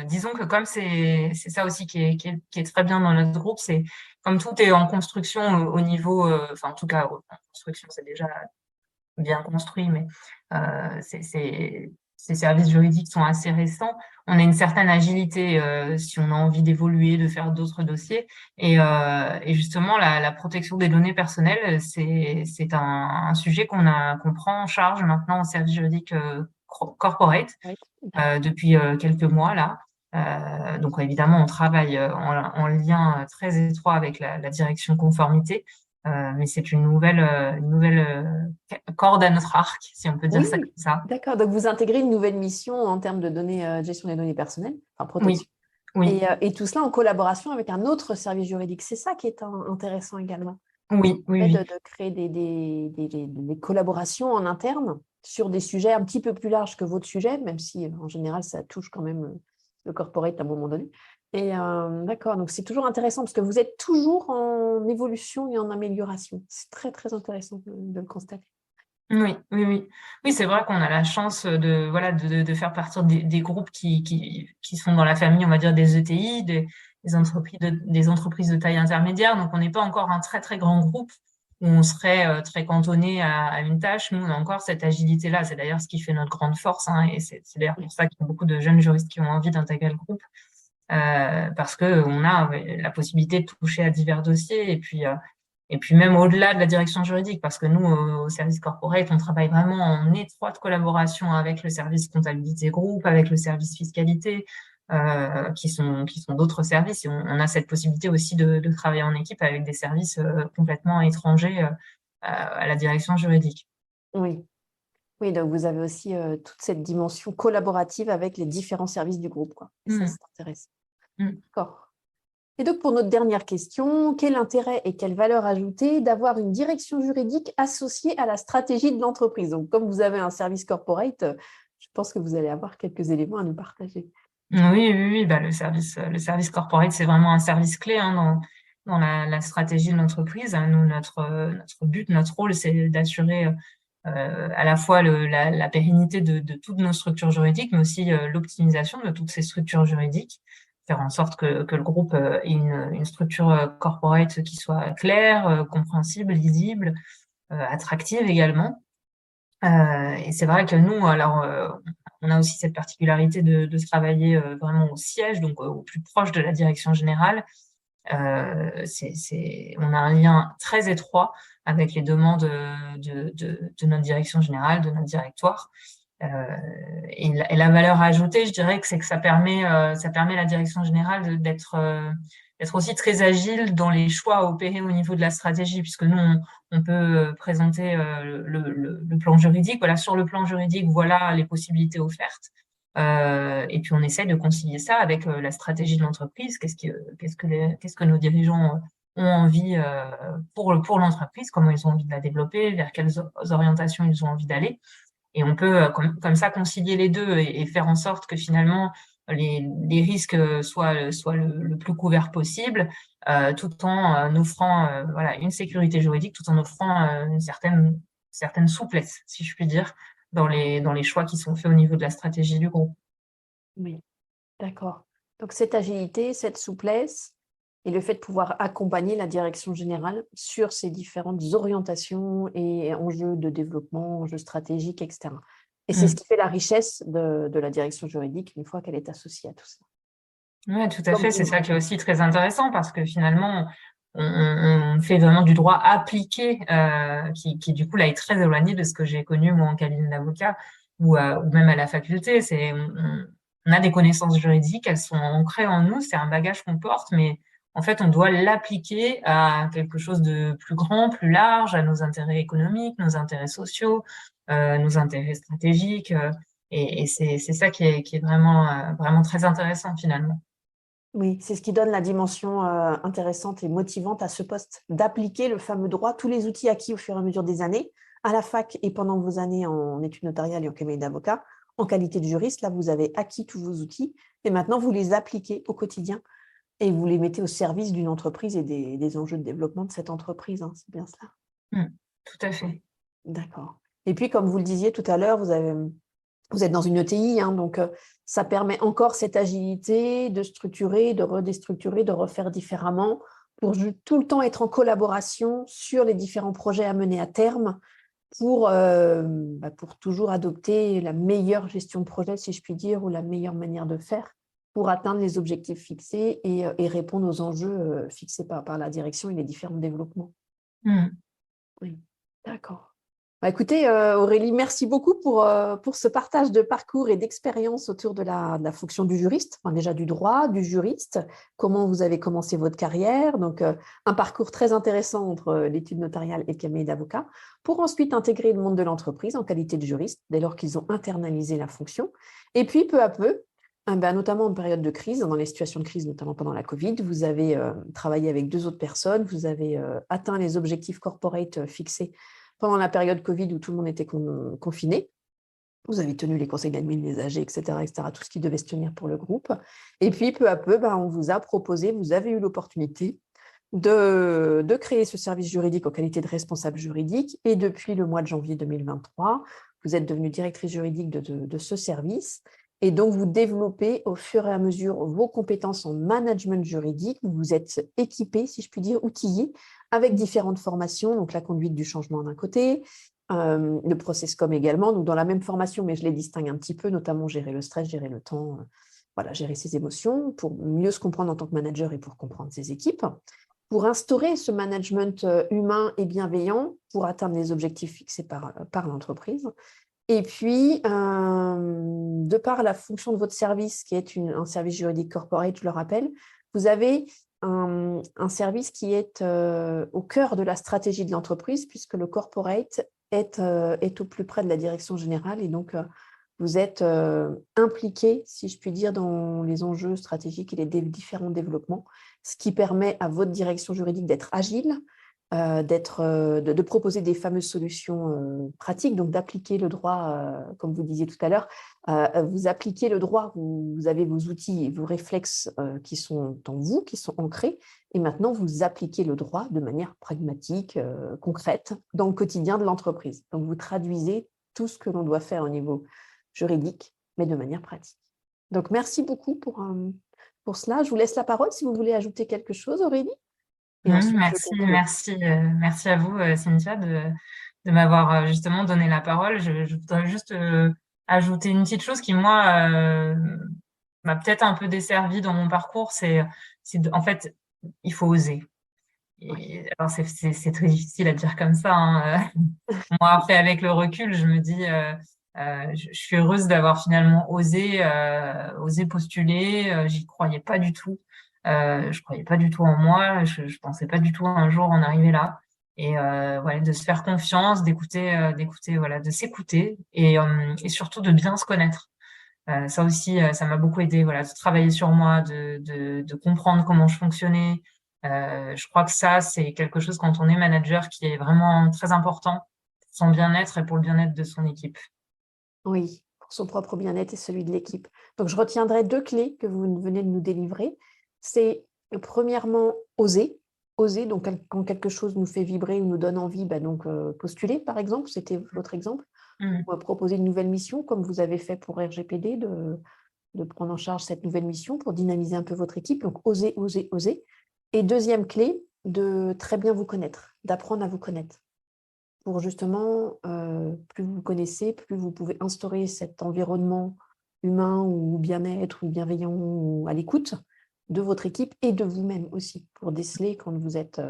Disons que comme c'est ça aussi qui est très bien dans notre groupe, c'est comme tout est en construction au niveau, enfin, en tout cas, en construction, c'est déjà bien construit, mais ces services juridiques sont assez récents. On a une certaine agilité si on a envie d'évoluer, de faire d'autres dossiers. Et justement, la protection des données personnelles, c'est un sujet qu'on prend en charge maintenant au service juridique corporate Oui. depuis quelques mois là. Donc évidemment, on travaille en lien très étroit avec la direction conformité. Mais c'est une nouvelle corde à notre arc, si on peut dire Oui, ça comme ça. d'accord. Donc, vous intégrez une nouvelle mission en termes de données, gestion des données personnelles, enfin protection. Oui, Et tout cela en collaboration avec un autre service juridique. C'est ça qui est intéressant également. oui. De créer des collaborations en interne sur des sujets un petit peu plus larges que votre sujet, même si en général, ça touche quand même le corporate à un moment donné. Et d'accord, donc c'est toujours intéressant parce que vous êtes toujours en évolution et en amélioration. C'est très, très intéressant de le constater. Oui. Oui, c'est vrai qu'on a la chance de faire partir des groupes qui sont dans la famille, on va dire, des ETI, des entreprises de taille intermédiaire. Donc, on n'est pas encore un très, très grand groupe où on serait très cantonné à une tâche. Nous, on a encore cette agilité-là. C'est d'ailleurs ce qui fait notre grande force, hein, et c'est d'ailleurs pour ça qu'il y a beaucoup de jeunes juristes qui ont envie d'intégrer le groupe, parce que on a la possibilité de toucher à divers dossiers, et puis même au-delà de la direction juridique, parce que nous, au service corporate, on travaille vraiment en étroite collaboration avec le service comptabilité groupe, avec le service fiscalité, qui sont d'autres services. Et on a cette possibilité aussi de travailler en équipe avec des services complètement étrangers à la direction juridique. Oui. Oui, donc vous avez aussi toute cette dimension collaborative avec les différents services du groupe, quoi. Et ça, c'est intéressant. Mm. D'accord. Et donc, pour notre dernière question, quel intérêt et quelle valeur ajoutée d'avoir une direction juridique associée à la stratégie de l'entreprise? Donc, comme vous avez un service corporate, je pense que vous allez avoir quelques éléments à nous partager. Oui. Bah, le service corporate, c'est vraiment un service clé dans la stratégie de l'entreprise. Nous, notre but, notre rôle, c'est d'assurer à la fois la pérennité de toutes nos structures juridiques, mais aussi l'optimisation de toutes ces structures juridiques, faire en sorte que le groupe ait une structure corporate qui soit claire, compréhensible, lisible, attractive également. Et c'est vrai que nous, alors, on a aussi cette particularité de travailler vraiment au siège, donc au plus proche de la direction générale. On a un lien très étroit avec les demandes de notre direction générale, de notre directoire. Et la valeur ajoutée, je dirais que c'est que ça permet à la direction générale d'être aussi très agile dans les choix à opérer au niveau de la stratégie, puisque nous, on peut présenter le plan juridique. Voilà, sur le plan juridique, voilà les possibilités offertes. Et puis on essaie de concilier ça avec la stratégie de l'entreprise. Qu'est-ce que nos dirigeants ont envie pour l'entreprise, comment ils ont envie de la développer, vers quelles orientations ils ont envie d'aller. Et on peut comme ça concilier les deux et faire en sorte que finalement les risques soient le plus couverts possible, tout en offrant voilà, une sécurité juridique, tout en offrant une certaine souplesse, si je puis dire, dans les choix qui sont faits au niveau de la stratégie du groupe. Oui, d'accord. Donc, cette agilité, cette souplesse et le fait de pouvoir accompagner la direction générale sur ces différentes orientations et enjeux de développement, enjeux stratégiques, etc. Et c'est ce qui fait la richesse de la direction juridique une fois qu'elle est associée à tout ça. Oui, tout à Comme fait. C'est vous. ça qui est aussi très intéressant parce que finalement, on fait vraiment du droit appliqué qui du coup là est très éloigné de ce que j'ai connu moi en cabinet d'avocat ou même à la faculté. On a des connaissances juridiques, elles sont ancrées en nous, c'est un bagage qu'on porte, mais en fait, on doit l'appliquer à quelque chose de plus grand, plus large, à nos intérêts économiques, nos intérêts sociaux, nos intérêts stratégiques. Et c'est ça qui est vraiment très intéressant finalement. Oui, c'est ce qui donne la dimension intéressante et motivante à ce poste, d'appliquer le fameux droit, tous les outils acquis au fur et à mesure des années, à la fac et pendant vos années en études notariales et en cabinet d'avocat, en qualité de juriste. Là, vous avez acquis tous vos outils et maintenant, vous les appliquez au quotidien et vous les mettez au service d'une entreprise et des enjeux de développement de cette entreprise. Hein, c'est bien cela. Tout à fait. D'accord. Et puis, comme vous le disiez tout à l'heure, vous êtes dans une ETI, hein, donc ça permet encore cette agilité de structurer, de redéstructurer, de refaire différemment pour tout le temps être en collaboration sur les différents projets à mener à terme pour toujours adopter la meilleure gestion de projet, si je puis dire, ou la meilleure manière de faire pour atteindre les objectifs fixés et répondre aux enjeux fixés par la direction et les différents développements. Oui, d'accord. Bah, écoutez, Aurélie, merci beaucoup pour ce partage de parcours et d'expérience autour de la fonction du juriste, enfin, déjà du droit, du juriste, comment vous avez commencé votre carrière, donc un parcours très intéressant entre l'étude notariale et le cabinet d'avocat, pour ensuite intégrer le monde de l'entreprise en qualité de juriste, dès lors qu'ils ont internalisé la fonction. Et puis, peu à peu, notamment en période de crise, dans les situations de crise, notamment pendant la Covid, vous avez travaillé avec 2 autres personnes, vous avez atteint les objectifs corporate fixés pendant la période Covid où tout le monde était confiné. Vous avez tenu les conseils d'admin, les AG, etc., tout ce qui devait se tenir pour le groupe. Et puis, peu à peu, on vous a proposé, vous avez eu l'opportunité de créer ce service juridique en qualité de responsable juridique. Et depuis le mois de janvier 2023, vous êtes devenue directrice juridique de ce service. Et donc, vous développez au fur et à mesure vos compétences en management juridique. Vous êtes équipé, si je puis dire, outillé, avec différentes formations, donc la conduite du changement d'un côté, le process-com également, donc dans la même formation, mais je les distingue un petit peu, notamment gérer le stress, gérer le temps, voilà, gérer ses émotions, pour mieux se comprendre en tant que manager et pour comprendre ses équipes, pour instaurer ce management humain et bienveillant pour atteindre les objectifs fixés par l'entreprise. Et puis, de par la fonction de votre service, qui est un service juridique corporate, je le rappelle, vous avez un service qui est au cœur de la stratégie de l'entreprise, puisque le corporate est au plus près de la direction générale. Et donc, vous êtes impliqué, si je puis dire, dans les enjeux stratégiques et les différents développements. ce qui permet à votre direction juridique d'être agile, de proposer des fameuses solutions pratiques, donc d'appliquer le droit, comme vous disiez tout à l'heure. Vous appliquez le droit, vous avez vos outils et vos réflexes qui sont en vous, qui sont ancrés, et maintenant vous appliquez le droit de manière pragmatique, concrète, dans le quotidien de l'entreprise. Donc vous traduisez tout ce que l'on doit faire au niveau juridique, mais de manière pratique. Donc merci beaucoup pour cela. Je vous laisse la parole si vous voulez ajouter quelque chose, Aurélie. Et ensuite, Merci à vous, Cynthia, de m'avoir justement donné la parole. Je voudrais juste ajouter une petite chose qui, moi, m'a peut-être un peu desservie dans mon parcours. En fait, il faut oser. Et, alors, c'est très difficile à dire comme ça, hein. Moi, après, avec le recul, je me dis, je suis heureuse d'avoir finalement osé postuler. J'y croyais pas du tout. Je croyais pas du tout en moi. Je pensais pas du tout un jour en arriver là. Et ouais, de se faire confiance, d'écouter, voilà, de s'écouter et surtout de bien se connaître. Ça aussi, ça m'a beaucoup aidé, voilà, de travailler sur moi, de comprendre comment je fonctionnais. Je crois que ça, c'est quelque chose quand on est manager qui est vraiment très important pour son bien-être et pour le bien-être de son équipe. Oui, pour son propre bien-être et celui de l'équipe. Donc, je retiendrai 2 clés que vous venez de nous délivrer. C'est premièrement, oser. Oser, donc quand quelque chose nous fait vibrer ou nous donne envie, postuler, par exemple, c'était votre exemple, ou proposer une nouvelle mission, comme vous avez fait pour RGPD, de prendre en charge cette nouvelle mission pour dynamiser un peu votre équipe. Donc, oser, oser, oser. Et deuxième clé, de très bien vous connaître, d'apprendre à vous connaître. Pour justement, plus vous vous connaissez, plus vous pouvez instaurer cet environnement humain ou bien-être ou bienveillant ou à l'écoute de votre équipe et de vous-même aussi, pour déceler quand vous êtes,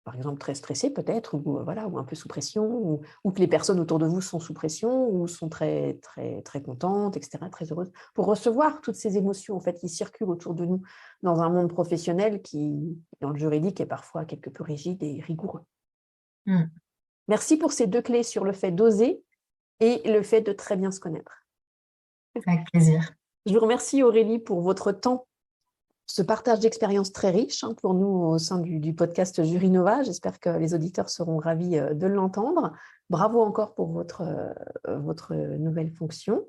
par exemple, très stressé peut-être, ou un peu sous pression, ou que les personnes autour de vous sont sous pression, ou sont très, très, très contentes, etc., très heureuses, pour recevoir toutes ces émotions en fait, qui circulent autour de nous dans un monde professionnel qui, dans le juridique, est parfois quelque peu rigide et rigoureux. Merci pour ces 2 clés sur le fait d'oser et le fait de très bien se connaître. Avec plaisir. Je vous remercie Aurélie pour votre temps, ce partage d'expériences très riche pour nous au sein du podcast Jurinova. J'espère que les auditeurs seront ravis de l'entendre. Bravo encore pour votre nouvelle fonction.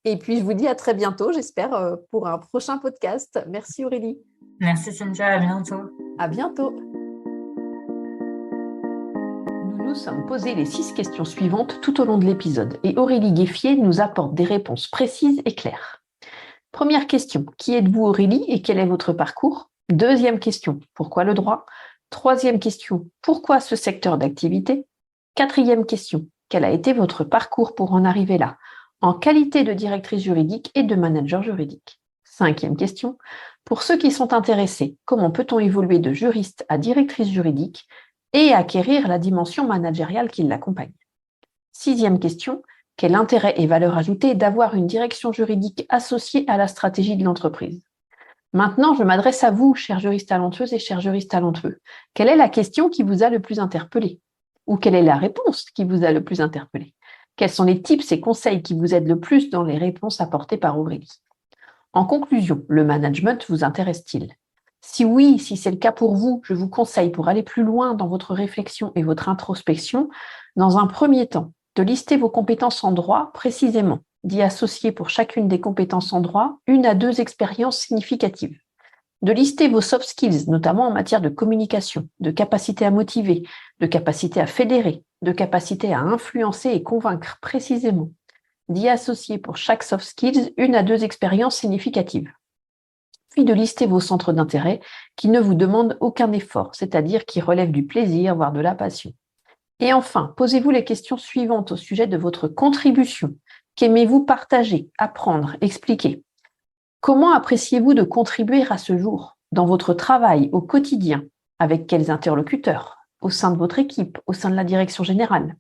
Et puis, je vous dis à très bientôt, j'espère, pour un prochain podcast. Merci Aurélie. Merci Cynthia, à bientôt. À bientôt. Nous sommes posé les 6 questions suivantes tout au long de l'épisode et Aurélie Gueffier nous apporte des réponses précises et claires. Première question, qui êtes-vous Aurélie et quel est votre parcours? Deuxième question, pourquoi le droit? Troisième question, pourquoi ce secteur d'activité? Quatrième question, quel a été votre parcours pour en arriver là, en qualité de directrice juridique et de manager juridique? Cinquième question, pour ceux qui sont intéressés, comment peut-on évoluer de juriste à directrice juridique et acquérir la dimension managériale qui l'accompagne? Sixième question, quel intérêt et valeur ajoutée d'avoir une direction juridique associée à la stratégie de l'entreprise? Maintenant, je m'adresse à vous, chères juristes talentueuses et chers juristes talentueux. Quelle est la question qui vous a le plus interpellé? Ou quelle est la réponse qui vous a le plus interpellé? Quels sont les tips et conseils qui vous aident le plus dans les réponses apportées par Aurélie? En conclusion, le management vous intéresse-t-il? Si oui, si c'est le cas pour vous, je vous conseille pour aller plus loin dans votre réflexion et votre introspection, dans un premier temps, de lister vos compétences en droit précisément, d'y associer pour chacune des compétences en droit 1 à 2 expériences significatives, de lister vos soft skills, notamment en matière de communication, de capacité à motiver, de capacité à fédérer, de capacité à influencer et convaincre précisément, d'y associer pour chaque soft skills 1 à 2 expériences significatives, puis de lister vos centres d'intérêt qui ne vous demandent aucun effort, c'est-à-dire qui relèvent du plaisir, voire de la passion. Et enfin, posez-vous les questions suivantes au sujet de votre contribution. Qu'aimez-vous partager, apprendre, expliquer? Comment appréciez-vous de contribuer à ce jour, dans votre travail, au quotidien? Avec quels interlocuteurs? Au sein de votre équipe, au sein de la direction générale?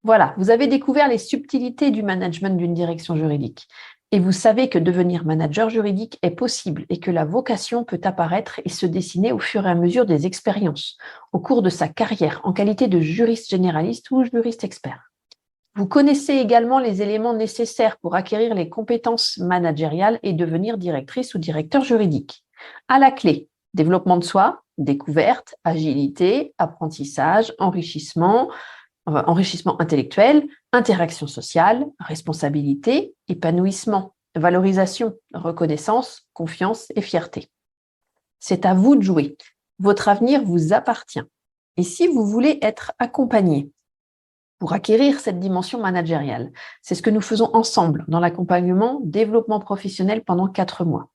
Voilà, vous avez découvert les subtilités du management d'une direction juridique. Et vous savez que devenir manager juridique est possible et que la vocation peut apparaître et se dessiner au fur et à mesure des expériences, au cours de sa carrière en qualité de juriste généraliste ou juriste expert. Vous connaissez également les éléments nécessaires pour acquérir les compétences managériales et devenir directrice ou directeur juridique. À la clé, Développement de soi, découverte, agilité, apprentissage, enrichissement intellectuel, interaction sociale, responsabilité, épanouissement, valorisation, reconnaissance, confiance et fierté. C'est à vous de jouer. Votre avenir vous appartient. Et si vous voulez être accompagné pour acquérir cette dimension managériale, c'est ce que nous faisons ensemble dans l'accompagnement développement professionnel pendant 4 mois.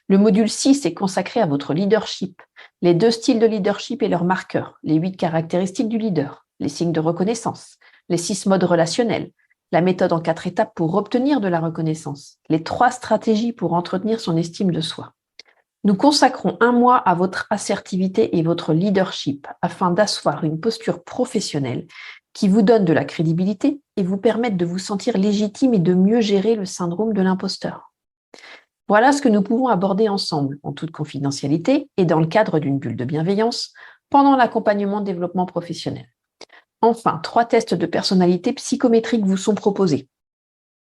Le module 6 est consacré à votre leadership, les 2 styles de leadership et leurs marqueurs, les 8 caractéristiques du leader, les signes de reconnaissance, les 6 modes relationnels, la méthode en 4 étapes pour obtenir de la reconnaissance, les 3 stratégies pour entretenir son estime de soi. Nous consacrons 1 mois à votre assertivité et votre leadership afin d'asseoir une posture professionnelle qui vous donne de la crédibilité et vous permette de vous sentir légitime et de mieux gérer le syndrome de l'imposteur. Voilà ce que nous pouvons aborder ensemble, en toute confidentialité et dans le cadre d'une bulle de bienveillance, pendant l'accompagnement développement professionnel. Enfin, 3 tests de personnalité psychométrique vous sont proposés.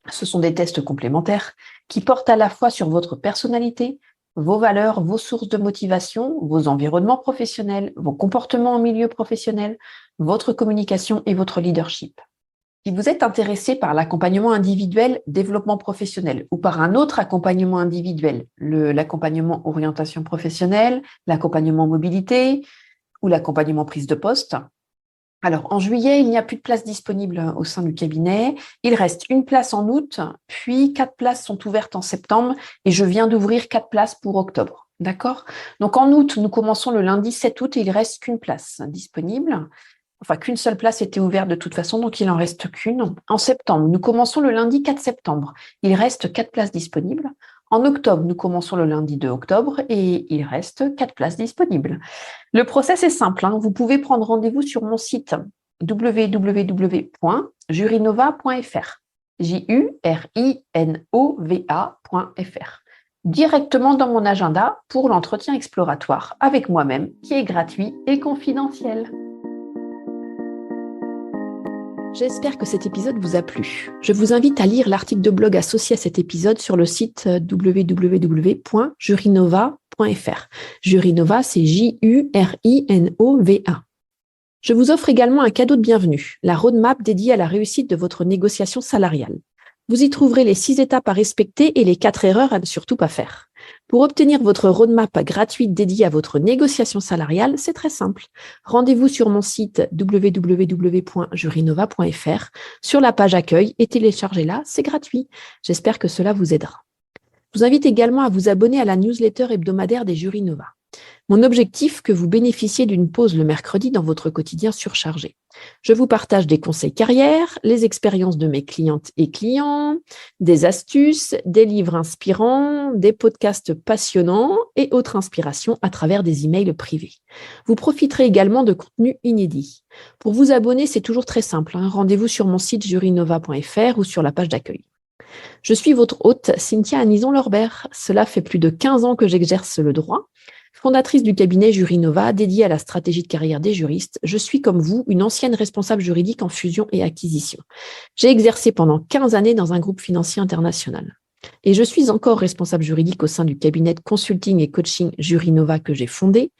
Ce sont des tests complémentaires qui portent à la fois sur votre personnalité, vos valeurs, vos sources de motivation, vos environnements professionnels, vos comportements en milieu professionnel, votre communication et votre leadership. Si vous êtes intéressé par l'accompagnement individuel développement professionnel ou par un autre accompagnement individuel, l'accompagnement orientation professionnelle, l'accompagnement mobilité ou l'accompagnement prise de poste, alors en juillet, il n'y a plus de place disponible au sein du cabinet. Il reste 1 place en août, puis 4 places sont ouvertes en septembre et je viens d'ouvrir 4 places pour octobre. D'accord ? Donc en août, nous commençons le lundi 7 août et il reste qu'une place disponible. Enfin, qu'une seule place était ouverte de toute façon, donc il n'en reste qu'une. En septembre, nous commençons le lundi 4 septembre. Il reste 4 places disponibles. En octobre, nous commençons le lundi 2 octobre et il reste 4 places disponibles. Le process est simple. Vous pouvez prendre rendez-vous sur mon site www.jurinova.fr jurinova.fr directement dans mon agenda pour l'entretien exploratoire avec moi-même qui est gratuit et confidentiel. J'espère que cet épisode vous a plu. Je vous invite à lire l'article de blog associé à cet épisode sur le site www.jurinova.fr. Jurinova, c'est Jurinova. Je vous offre également un cadeau de bienvenue, la roadmap dédiée à la réussite de votre négociation salariale. Vous y trouverez les 6 étapes à respecter et les 4 erreurs à ne surtout pas faire. Pour obtenir votre roadmap gratuite dédiée à votre négociation salariale, c'est très simple. Rendez-vous sur mon site www.jurinova.fr sur la page accueil et téléchargez-la, c'est gratuit. J'espère que cela vous aidera. Je vous invite également à vous abonner à la newsletter hebdomadaire des Jurinova. Mon objectif, que vous bénéficiez d'une pause le mercredi dans votre quotidien surchargé. Je vous partage des conseils carrière, les expériences de mes clientes et clients, des astuces, des livres inspirants, des podcasts passionnants et autres inspirations à travers des emails privés. Vous profiterez également de contenus inédits. Pour vous abonner, c'est toujours très simple. Rendez-vous sur mon site jurinova.fr ou sur la page d'accueil. Je suis votre hôte, Cynthia Anison-Lorbert. Cela fait plus de 15 ans que j'exerce le droit. Fondatrice du cabinet Jurinova, dédié à la stratégie de carrière des juristes, je suis comme vous une ancienne responsable juridique en fusion et acquisition. J'ai exercé pendant 15 années dans un groupe financier international. Et je suis encore responsable juridique au sein du cabinet de consulting et coaching Jurinova que j'ai fondé,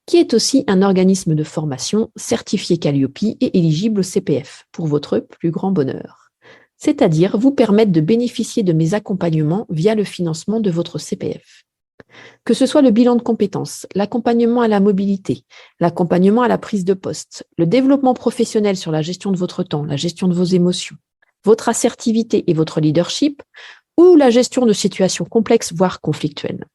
qui est aussi un organisme de formation certifié Calliope et éligible au CPF, pour votre plus grand bonheur. C'est-à-dire vous permettre de bénéficier de mes accompagnements via le financement de votre CPF. Que ce soit le bilan de compétences, l'accompagnement à la mobilité, l'accompagnement à la prise de poste, le développement professionnel sur la gestion de votre temps, la gestion de vos émotions, votre assertivité et votre leadership, ou la gestion de situations complexes, voire conflictuelles.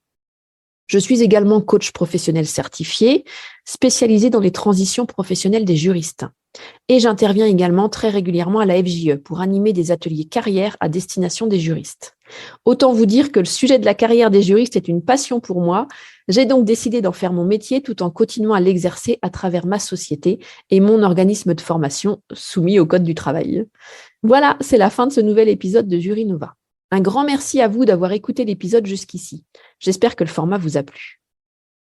Je suis également coach professionnel certifié, spécialisé dans les transitions professionnelles des juristes. Et j'interviens également très régulièrement à la FJE pour animer des ateliers carrière à destination des juristes. Autant vous dire que le sujet de la carrière des juristes est une passion pour moi. J'ai donc décidé d'en faire mon métier tout en continuant à l'exercer à travers ma société et mon organisme de formation soumis au Code du travail. Voilà, c'est la fin de ce nouvel épisode de Jurinova. Un grand merci à vous d'avoir écouté l'épisode jusqu'ici. J'espère que le format vous a plu.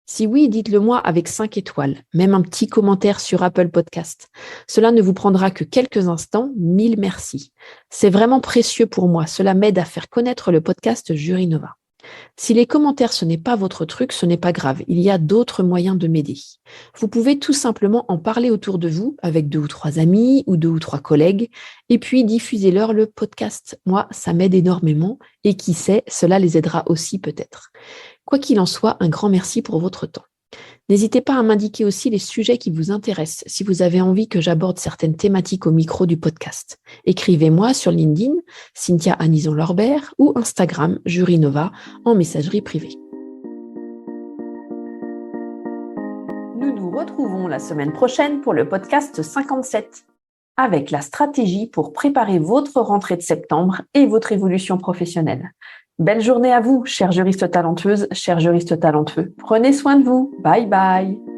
Si oui, dites-le moi avec 5 étoiles, même un petit commentaire sur Apple Podcast. Cela ne vous prendra que quelques instants, 1000 merci. C'est vraiment précieux pour moi, cela m'aide à faire connaître le podcast Jurinova. Si les commentaires, ce n'est pas votre truc, ce n'est pas grave. Il y a d'autres moyens de m'aider. Vous pouvez tout simplement en parler autour de vous avec 2 ou 3 amis ou 2 ou 3 collègues et puis diffusez-leur le podcast. Moi, ça m'aide énormément et qui sait, cela les aidera aussi peut-être. Quoi qu'il en soit, un grand merci pour votre temps. N'hésitez pas à m'indiquer aussi les sujets qui vous intéressent si vous avez envie que j'aborde certaines thématiques au micro du podcast. Écrivez-moi sur LinkedIn, Cynthia Anison-Lorbert ou Instagram, Jurinova, en messagerie privée. Nous nous retrouvons la semaine prochaine pour le podcast 57, avec la stratégie pour préparer votre rentrée de septembre et votre évolution professionnelle. Belle journée à vous, chères juristes talentueuses, chers juristes talentueux. Prenez soin de vous. Bye bye.